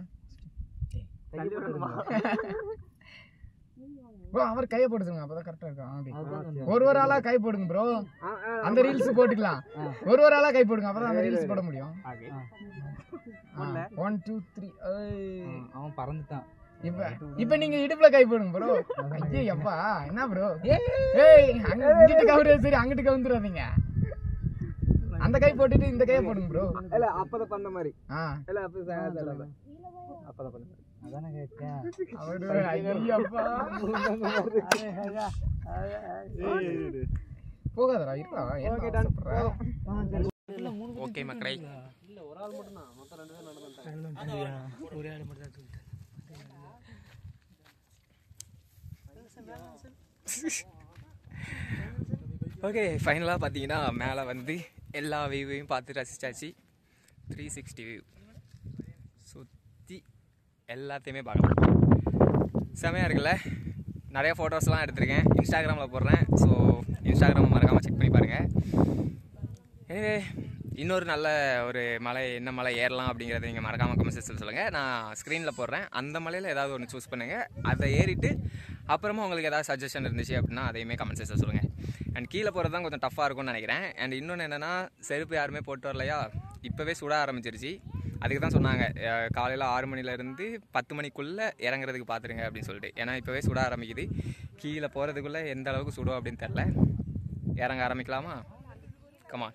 ப்ரோ அவர் கையை போட்டுருங்க, அப்பதான் கரெக்டா இருக்கும். ஒரு ஆளா கை போடுங்க ப்ரோ, அந்த ரீல்ஸ் போட்டுக்கலாம். ஒரு ஆளா கை போடுங்க, அப்பதான் அந்த ரீல்ஸ் போட முடியும். 1 2 3. அவன் பறந்துட்டான். இப்ப நீங்க இடுப்புல கை போடுங்க ப்ரோ. ஐயே அப்பா என்ன ப்ரோ? ஏய் அங்கிட்டு கவுரே, சரி அங்கிட்டு கவுந்துறாதீங்க. அந்த கை போட்டுட்டு இந்த கையை போடுங்க ப்ரோ. இல்ல அப்பதான் பண்ண மாதிரி. இல்ல அப்பதான் பண்ண அதானே கேட்டேன். போகாதடா இருக்கா. ஓகே மக்களே, இல்ல ஒரு ஆள் மட்டும் தான், மொத்தம் 2 பேர் நடந்துட்டாங்க. ஒரே ஆள் மட்டும் தான். ஓகே ஃபைனலாக பார்த்தீங்கன்னா மேலே வந்து எல்லா வியூவையும் பார்த்து ரசிச்சாச்சு. 360 வியூ சுற்றி எல்லாத்தையுமே பார்க்கலாம். செமையாக இருக்குல்ல. நிறைய ஃபோட்டோஸ்லாம் எடுத்திருக்கேன், இன்ஸ்டாகிராமில் போடுறேன். ஸோ இன்ஸ்டாகிராமை மறக்காமல் செக் பண்ணி பாருங்கள். எனவே இன்னொரு நல்ல ஒரு மலை, என்ன மலை ஏறலாம் அப்படிங்கிறத நீங்கள் மறக்காமல் கமெண்ட் செக்ஷனில் சொல்லுங்கள். நான் ஸ்க்ரீனில் போடுறேன். அந்த மலையில் ஏதாவது ஒன்று சூஸ் பண்ணுங்கள், அதை ஏறிட்டு அப்புறமா உங்களுக்கு ஏதாவது சஜஷன் இருந்துச்சு அப்படின்னா அதையுமே கமெண்ட் செக்ஷனில் சொல்லுங்கள். அண்ட் கீழே போகிறது தான் கொஞ்சம் டஃப்பாக இருக்கும்னு நினைக்கிறேன். அண்ட் இன்னொன்று என்னென்னா, செருப்பு யாருமே போட்டு வரலையா, இப்போவே சுட ஆரம்பிச்சிருச்சு. அதுக்கு தான் சொன்னாங்க காலையில் 6 மணிலேருந்து 10 மணிக்குள்ளே இறங்குறதுக்கு பார்த்துருங்க அப்படின்னு சொல்லிட்டு. ஏன்னா இப்போவே சுட ஆரம்பிக்குது. கீழே போகிறதுக்குள்ளே எந்த அளவுக்கு சுடும் அப்படின்னு தெரில. இறங்க ஆரம்பிக்கலாமா? கமா.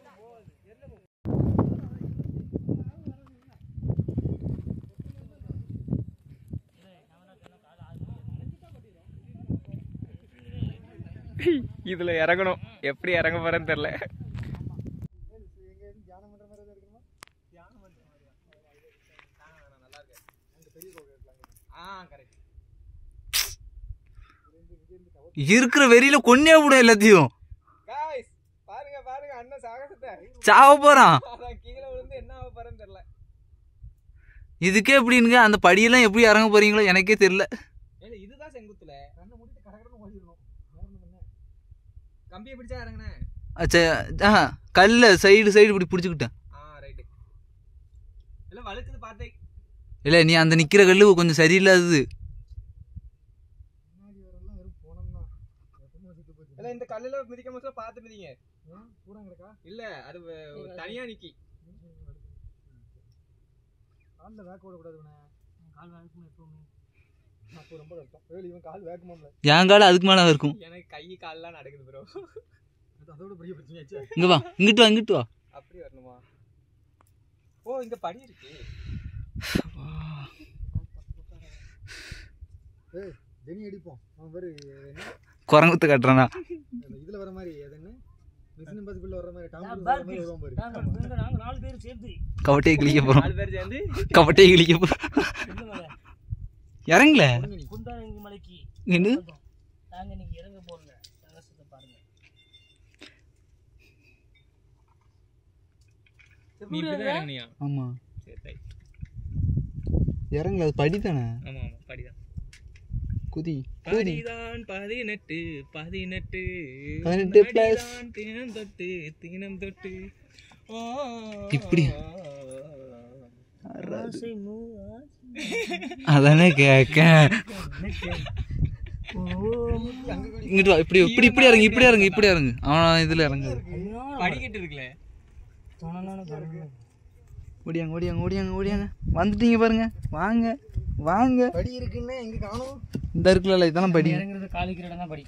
இதில் இறங்கணும், எப்படி இறங்க போகிறேன்னு தெரில. இருக்கிற வெறியில கொன்னே விடும் எல்லாத்தையும். பாருங்க பாருங்க அண்ணன் சாகசத்தை. சாவ போறான். கீழே விழுந்து என்ன ஆக போறேன்னு தெரியல. இதுக்கே எப்படிங்க அந்த படியெல்லாம் எப்படி இறங்க போறீங்களோ எனக்கே தெரியல. இதுதான் செங்குத்துல கண்ணை மூடிட்டு கடகடன்னு ஓடிடணும். கம்பியை பிடிச்சா இறங்குனேன். கல்ல சைடு இப்படி பிடிச்சுக்கிட்டேன். ரைட்டு. இல்ல வழுக்குது பார்த்தே. இல்ல நீ அந்த நிக்கிற கல்லு கொஞ்சம் சரியில்லாதது. இல்ல இந்த கல்லுல மிதிக்க முடியல, பார்த்து மிதிங்க. இல்ல அது தனியா நிக்கி. கால்ல வேக்க விட கூடாதுண்ணே. கால் வேகமா எப்பவுமே அப்போ ரொம்ப கஷ்டம். இவன் கால் வேக்கமாம்ல. என் கால் அதுக்கு மேல இருக்கும். எனக்கு கை கால்லாம் நடக்குது ப்ரோ. அதோட பெரிய பிரச்சனையாச்சு. இங்க வா, இங்கிட்டு வா. அப்படி வரணுமா? ஓ இங்க படி இருக்கு. ஏய் ஜெனி அடிப்போம். அவன் பேரு என்ன? குரங்குத்து கட்டுறானா? இதுல வர மாதிரி அது என்ன? மிஷன் இம்பாசிபிள்ல வர மாதிரி டாம் க்ரூஸ் வர மாதிரி வருவான் பாரு. நாங்க 4 பேர் சேர்ந்து கவட்டையை கிளிக்க போறோம். 4 பேர் சேர்ந்து கவட்டையை கிளிக்க போறோம். இறங்கல குந்தாரங்கி மலைக்கு என்ன நாங்க நீங்க இறங்க போறோம். சாகசத்தை பாருங்க. நீ இப்படிதான் இறங்குனியா? ஆமா சரி ரைட். இறங்கல, அது படி தானே. ஆமா ஆமா படிதான். குதி படிதான் 18 18 18 plus. தினம் தொட்டு இப்படி அதானே கேட்க. இங்கிட்டு வா, இப்படி இப்படி இப்படி இறங்கு, இப்படி இறங்கு, இப்படி இறங்கு. அவன் இதுல இறங்கு. படிக்கிட்டு இருக்குல்ல. ஓடியாங்க ஓடியாங்க ஓடியாங்க ஓடியாங்க. வந்துட்டீங்க பாருங்க. வாங்க வாங்க. படி இருக்குன்னு எங்க காணோம். இந்த இருக்குல்ல, இதெல்லாம் படி. இறங்குறது காலிக்கிற இடம் தான் படி.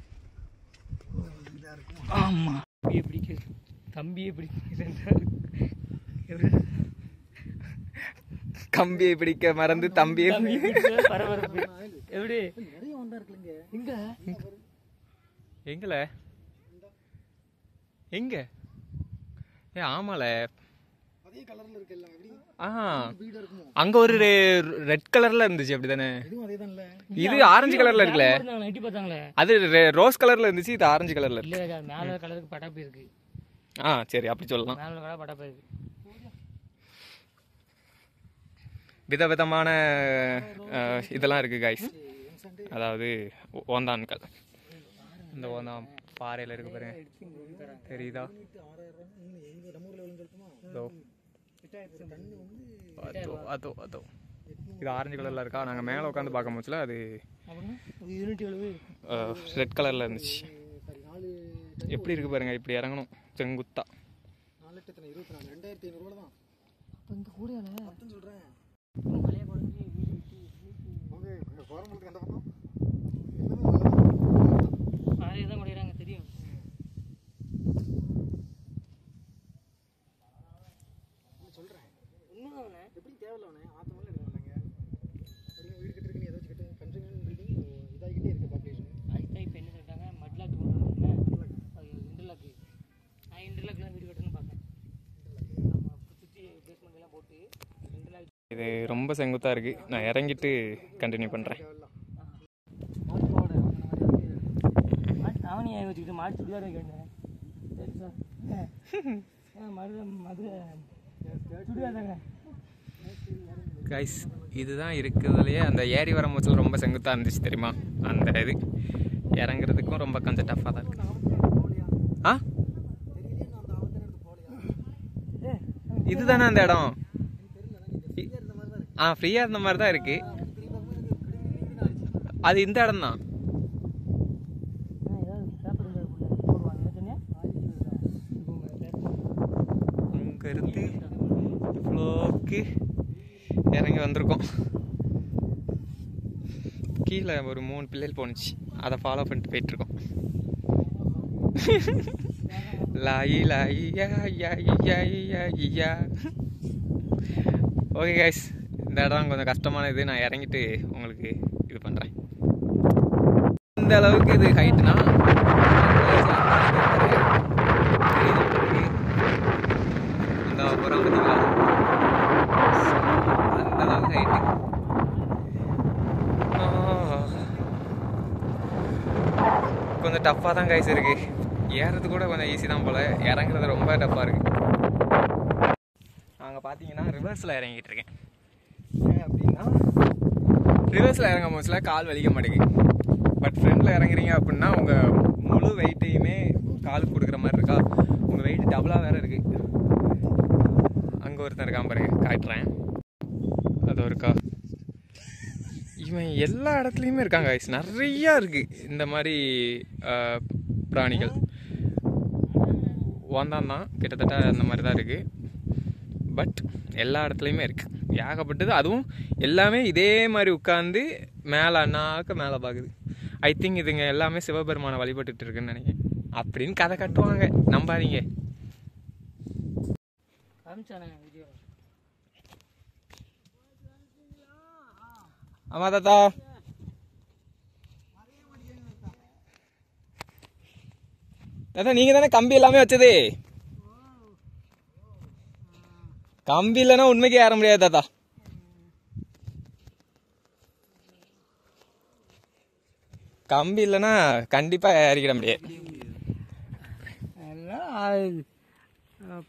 ஆமா தம்பியை பிடிக்குது, தம்பியை பிடிக்குது. கம்பியை பிடிக்க மறந்து தம்பியை பரபரப்பு. எப்படி நிறைய வந்தா இருக்குங்க. எங்க எங்கல எங்க? ஏ ஆமால, அதே கலர்ல இருக்கு எல்லாம். எப்படி வீடு இருக்குமோ? அங்க ஒரு ரெட் கலர்ல இருந்துச்சு அப்படிதானே? இதுவும் அதேதான்ல. இது ஆரஞ்சு கலர்ல இருக்குல்ல. நைட்டி பார்த்தாங்களே, அது ரோஸ் கலர்ல இருந்துச்சு, இது ஆரஞ்சு கலர்ல இருக்கு. இல்ல மேல கலருக்கு பட்டாப்பி இருக்கு. சரி அப்படி சொல்லலாம். மேல கலர் பட்டாப்பி இருக்கு. விதவிதமான இதெல்லாம் இருக்கு கைஸ். அதாவது ஓந்தான்கள். இந்த ஓந்தான் பாறையில இருக்கு பாருங்க, தெரியுதா? அதோ அதோ இது ஆரஞ்சு கலர்ல இருக்கா. நாங்க மேல உட்காந்து பார்க்க போச்சுல, அது ரெட் கலர்ல இருந்துச்சு. எப்படி இருக்கு பாருங்க. இப்படி இறங்கணும் செங்குத்தா. 2500 தான். இந்த கூடையால மொத்தம் சொல்றேன். மலையை குறைஞ்சி அவங்க இந்த கோரம்பலத்துக்கு அந்த பக்கம் மலையை தான் குறையிறாங்க தெரியும். சொல்றேன். உண்மைதானே? எப்படி தேவையில்லவனே ஆத்த மேல எடுக்கலாங்க. அப்படிங்க வீடு கட்டுறதுக்கு நீ ஏதாச்சும் கட்டு கன்ஸ்ட்ரக்ஷன் பில்டிங் இதாகிட்டே இருக்கு பாப்புலேஷன். அதுக்கு இப்போ என்ன சொல்லிட்டாங்க, மட்லாக் போடுறாங்க. இன்டர்லாக்கு. நான் இன்டர்லாக்லாம் வீடு கட்டணும்னு பார்த்தேன். நம்ம சுற்றி பேஸ்மெண்ட் எல்லாம் போட்டு இன்டர்லாக். இது ரொம்ப செங்குத்தா இருக்கு. நான் இறங்கிட்டு கண்டினியூ பண்றேன். அவனையை வச்சுக்கிட்டு மாட்டு சுடிதார் வைக்க வேண்டியேன். சரி சார், மதுரை சுடிதார் தாங்க கைஸ். இதுதான் இருக்கிறதுலையே அந்த ஏரி வர மூச்சில் ரொம்ப செங்குத்தா இருந்துச்சு தெரியுமா? அந்த இது இறங்குறதுக்கும் ரொம்ப கொஞ்சம் டஃப்பாக தான் இருக்கு. இதுதானே அந்த இடம்? ஃப்ரீயா இருந்த மாதிரி தான் இருக்கு. அது இந்த இடம் தான். அங்கிருந்து இவ்வளோக்கு இறங்கி வந்திருக்கோம். கீழே ஒரு 3 பிள்ளைகள் போணுச்சு, அதை ஃபாலோ பண்ணிட்டு போயிட்டு இருக்கோம். லாயி லாயி யா யா யா யா யா. ஓகே கைஸ், இந்த இடம் கொஞ்சம் கஷ்டமான இது. நான் இறங்கிட்டு உங்களுக்கு இது பண்ணுறேன். இந்த அளவுக்கு இது ஹைட்டுனா இந்த புறம் பார்த்தீங்களா? அந்த அளவுக்கு ஹைட்டு. கொஞ்சம் டஃப்பாக தான் கைஸ் இருக்கு. ஏறுறது கூட கொஞ்சம் ஈஸி தான் போல், இறங்குறது ரொம்ப டஃப்பாக இருக்கு. நாங்கள் பார்த்தீங்கன்னா ரிவர்ஸில் இறங்கிட்டு இருக்கேன். ஏன் அப்படின்னா ரிவர்ஸில் இறங்கும் போதுல கால் வலிக்க மாட்டேங்குது. பட் ஃப்ரண்டில் இறங்குறீங்க அப்படின்னா உங்கள் முழு வெயிட்டையுமே காலுக்கு கொடுக்குற மாதிரி இருக்கா. உங்கள் வெயிட் டபுளாக வேறு இருக்குது. அங்கே ஒருத்தன் இருக்கான் பாருங்க, காட்டுறேன். அது இருக்கா, இவன் எல்லா இடத்துலையுமே இருக்காங்க guys. நிறையா இருக்குது இந்த மாதிரி பிராணிகள். ஓந்தான் தான் கிட்டத்தட்ட அந்த மாதிரி தான் இருக்குது. பட் எல்லா இடத்துலையுமே இருக்குது, ஏகப்பட்டது. அதுவும் எல்லாமே இதே மாதிரி உட்காந்து மேலே அண்ணாக்க மேலே பார்க்குது. ஐ திங்க் இதுங்க எல்லாமே சிவபெருமானை வழிபட்டுட்டு இருக்குன்னு நினைக்கிறேன். அப்படின்னு கதை கட்டுவாங்க, நம்பாதீங்க. ஆமா தாத்தா, தாத்தா நீங்க தானே கம்பி எல்லாமே வச்சது? கம்பி இல்லைன்னா உண்மைக்கு ஏற முடியாது தாத்தா. கம்பி இல்லைன்னா கண்டிப்பா ஏறிக்கிட முடியாது.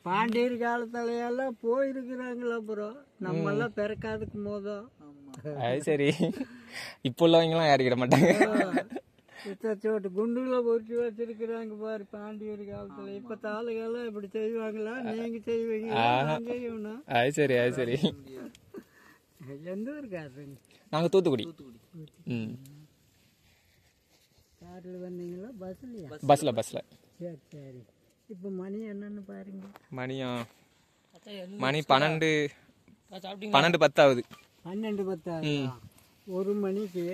பாண்டியர் காலத்துலையெல்லாம் போயிருக்கிறாங்களா அப்புறம் நம்மெல்லாம் பிறக்காதுக்கு மோதம். அது சரி, இப்போ உள்ளவங்கலாம் யாருக்கிட மாட்டாங்க. சோட்டு குண்டுல பொறிச்சு வச்சிருக்கிறாங்க பாரு பாண்டியர் காலத்துல. இப்ப தாளுகெல்லாம் இப்படி செய்வாங்களா? நீங்க செய்வீங்க, நான் செய்யணும். அது சரி, அது சரி. எந்த ஊர் காரு? நாங்கள் தூத்துக்குடி. காரில் வந்தீங்களா பஸ்லையா? பஸ்ஸில். சரி சரி. இப்போ மணி என்னன்னு பாருங்க. மணி 12:10 ஆகுது. 12:10 ஆகுது. 1 மணிக்கு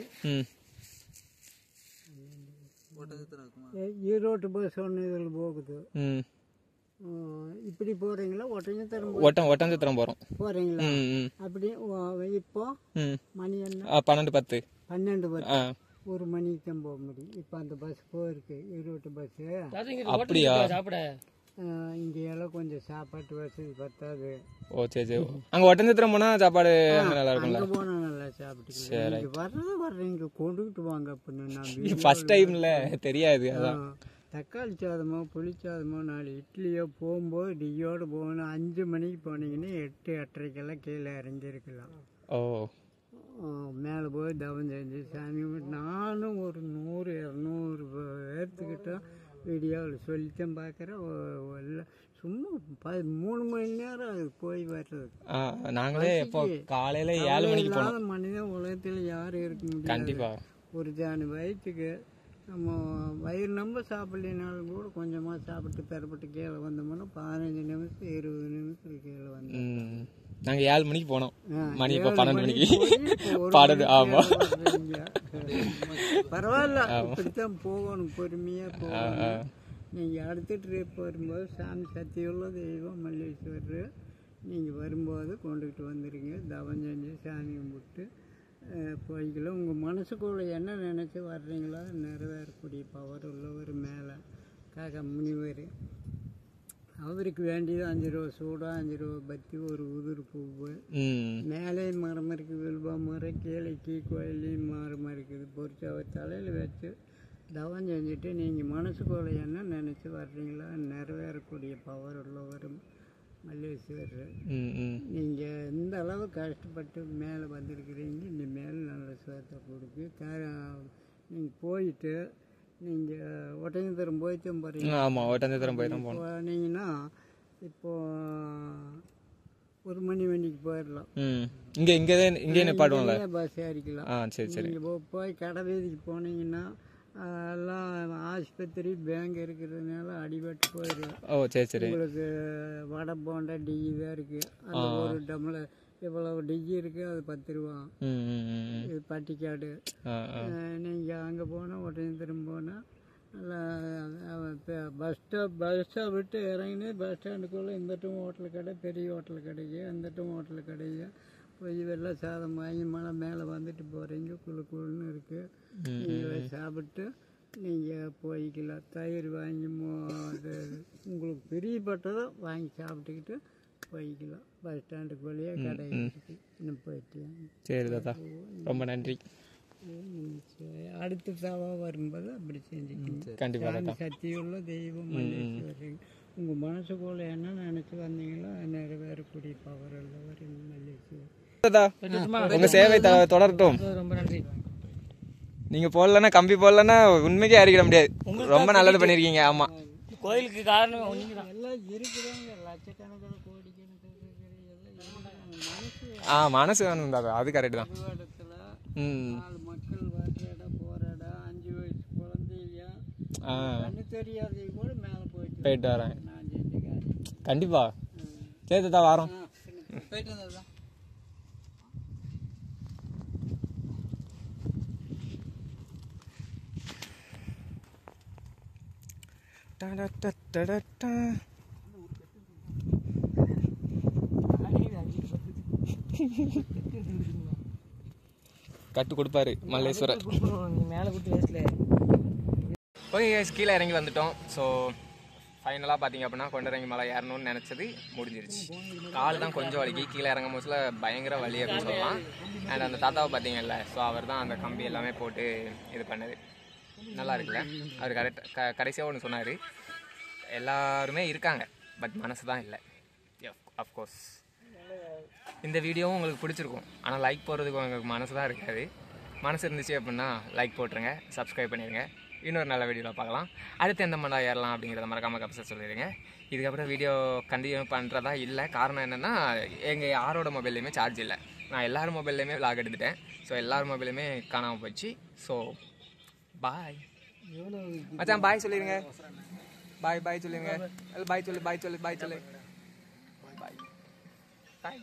ஈரோட்டு பஸ் ஒன்று இதில் போகுது. இப்படி போறீங்களா? ஒட்டஞ்சத்திரம் போகிறோம். போறீங்களா? அப்படி இப்போ மணி என்ன? 12:10. 12:10. 1 மணிக்கு தான் போக முடியும். இப்போ அந்த பஸ் போயிருக்கு, ஈரோட்டு பஸ்ஸு. அப்படியா? இங்கே எல்லாம் கொஞ்சம் சாப்பாட்டு வசதி பத்தாது. ஓ சரி சரி. அங்கே ஒட்டஞ்சத்திரம் போனால் சாப்பாடு நல்லா இருக்கும்ல? அங்கே போனால் நல்லா சாப்பிட்டுக்கலாம். இங்கே வர்றீங்க கொண்டுகிட்டு வாங்க அப்படின்னு. நான் ஃபர்ஸ்ட் டைம்ல தெரியாது. அதான் தக்காளி சாதமோ புளிச்சாதமோ 4 இட்லியோ போகும்போது டீயோடு போகணும். 5 மணிக்கு போனீங்கன்னா 8, 8:30 கீழே இறங்கியிருக்கலாம். ஓ, மேலே போய் தவம் செஞ்சு சாமி நானும் ஒரு 100-200 பேர்த்துக்கிட்ட வீடியோவில் சொல்லித்தான் பார்க்குறேன். எல்லாம் சும்மா 3 மணி நேரம் அது போய் வர்றது. நாங்களே இப்போ காலையில் 7 மணிக்கு போனோம். மனிதன் உலகத்தில் யாரும் இருக்க முடியாது. கண்டிப்பாக ஒரு ஜானு வயிற்றுக்கு நம்ம வயிறு நம்ம சாப்பிட்லினாலும் கூட கொஞ்சமாக சாப்பிட்டு பெறப்பட்டு கீழே வந்தோம்னா 15 நிமிஷம் 20 நிமிஷம் கீழே வந்தோம். நாங்கள் 7 மணிக்கு போனோம். மணி இப்போ 12 மணிக்கு பாடுது. ஆமாம், பரவாயில்ல. இப்படித்தான் போகணும், பொறுமையாக போகணும். நீங்கள் அடுத்த ட்ரிப் வரும்போது சாமி சக்தியுள்ள தெய்வம் மல்லேஸ்வரர் நீங்கள் வரும்போது கொண்டுக்கிட்டு வந்துடுங்க. தவம் செஞ்சு சாமி கும்பிட்டு போய்க்கலாம். உங்கள் மனசுக்குள்ளே என்ன நினச்சி வர்றீங்களோ நிறைவேறக்கூடிய பவர் உள்ளவர் மேலே முனிவர். அவருக்கு வேண்டியது 5 ரூபா சூடா, 5 ரூபா பத்தி, ஒரு உதிர் பூவு. மேலே மரம் இருக்குது, வில்வா மரம். கீழே கோயிலையும் மரம் இருக்குது. பொறிச்சு அவர் தலையில் வச்சு தவம் செஞ்சுட்டு நீங்கள் மனசுக்குள்ளே என்ன நினச்சி வர்றீங்களோ நிறைவேறக்கூடிய பவர் உள்ளவர் மல்லேஸ்வரர். நீங்கள் எந்த அளவு கஷ்டப்பட்டு மேலே வந்திருக்கிறீங்க, இந்த மேலே நல்ல சுகத்தை கொடுக்கு. நீங்கள் போயிட்டு நீங்கள் ஒட்டஞ்சத்திரம் போய்த்தான் போகிறீங்க. ஆமாம், ஒட்டஞ்சத்திரம் போய் தான் போனீங்கன்னா இப்போது 1 மணி வண்டிக்கு போயிடலாம். இங்கே பாடுவோம்ல, பஸ் ஏறிக்கலாம். சரி சரி. நீங்கள் போய் கடை வீதிக்கு போனீங்கன்னா எல்லாம் ஆஸ்பத்திரி பேங்க் இருக்கிறதுனால அடிபட்டு போயிடலாம். ஓ சரி சரி. உங்களுக்கு வடை போண்டா டீ தான் இருக்குது. அது ஒரு டம்ளர் இவ்வளவு டீ இருக்குது, அது 10 ரூபா. இது பட்டிக்காடு. நீங்கள் அங்கே போனால் ஒட்டஞ்சத்திரம் போனால் நல்லா பஸ் ஸ்டாப் விட்டு இறங்கினே பஸ் ஸ்டாண்டுக்குள்ளே இந்தட்டும் ஹோட்டல் கடை, பெரிய ஹோட்டல் கடைக்கு, அந்தட்டும் ஹோட்டல் கடைக்கு போய் வெள்ளை சாதம் வாங்கி மேலே வந்துட்டு போகிறீங்க. குழுன்னு இருக்குது. நீங்கள் சாப்பிட்டு நீங்கள் போய்க்கலாம். தயிர் வாங்கி உங்களுக்கு பிரியப்பட்டதை வாங்கி சாப்பிட்டுக்கிட்டு போய்க்கலாம். பஸ் ஸ்டாண்டுக்கு வழியாக கடை இன்னும் போயிட்டேன். சரி தாத்தா, ரொம்ப நன்றி. அடுத்த தவா வரும்போது அப்படி செஞ்சுக்கணும். கண்டிப்பாக சக்தியுள்ள தெய்வம் மல்லேஸ்வரர். உங்கள் மனசுக்குள்ள என்ன நினச்சி வந்தீங்களோ நிறைவேறக்கூடிய பவர் உள்ளவர் மல்லேஸ்வரர். உங்க சேவை தொடரட்டும். ரொம்ப நன்றி. நீங்க போடலன்னா, கம்பி போடலன்னா உண்மைக்கே அறிக்கிட முடியாது. ரொம்ப நல்லது பண்ணிருக்கீங்க. ஆமா, கோயிலுக்கு காரணம் எல்லாம் இருக்கிறாங்க. லட்சக்கணக்கில் கோடிக்கணக்கில் மனசு வேணும் தாத்தா, அது கரெக்ட் தான். 4 மக்கள் வர்ற இடம் போற இடம், 5 வயசு குழந்தைங்க கண்ணு தெரியாதே கூட மேலே போயிட்டு வரேன். கண்டிப்பா. சரி தாத்தா, வாரம் போயிட்டு வந்ததுதான். கட்டு கொடுப்பாரு மல்லேஸ்வரர். மேலே கொடுத்து வேஸ்ட்ல. ஓகே கைஸ், கீழே இறங்கி வந்துட்டோம். ஸோ ஃபைனலாக பார்த்தீங்க அப்படின்னா கொண்டரங்கி மலை ஏறணும்னு நினச்சது முடிஞ்சிருச்சு. கால் தான் கொஞ்சம் வலிக்கு, கீழே இறங்கும் போதுல பயங்கர வலி அப்படின்னு சொல்லலாம். அண்ட் அந்த தாத்தாவை பார்த்தீங்கல்ல, ஸோ அவர் தான் அந்த கம்பி எல்லாமே போட்டு இது பண்ணது. நல்லா இருக்குல்ல? அவர் கடைசியாக ஒன்று சொன்னார், எல்லாருமே இருக்காங்க பட் மனசு தான் இல்லை. அஃப்கோர்ஸ் இந்த வீடியோவும் உங்களுக்கு பிடிச்சிருக்கும், ஆனால் லைக் போடுறதுக்கு உங்களுக்கு மனசு தான் இருக்காது. மனசு இருந்துச்சு அப்படின்னா லைக் போட்டுருங்க, சப்ஸ்கிரைப் பண்ணிடுங்க. இன்னொரு நல்ல வீடியோவில் பார்க்கலாம். அடுத்து எந்த மண்டா ஏறலாம் அப்படிங்கிறத மறக்காமல் கமெண்ட்ஸில் சொல்லிடுங்க. இதுக்கப்புறம் வீடியோ கண்டினியூ பண்ணுறதா இல்லை. காரணம் என்னென்னா எங்கள் யாரோட மொபைல்லையுமே சார்ஜ் இல்லை. நான் எல்லார் மொபைல்லையுமே விளாக் எடுத்துட்டேன். ஸோ எல்லார் மொபைலுமே காணாமல் போச்சு. ஸோ பாய் மச்சான், பாய் சொல்லிடுங்க. பாய் சொல்லுங்க. பாய் சொல்லு பாய் பாய்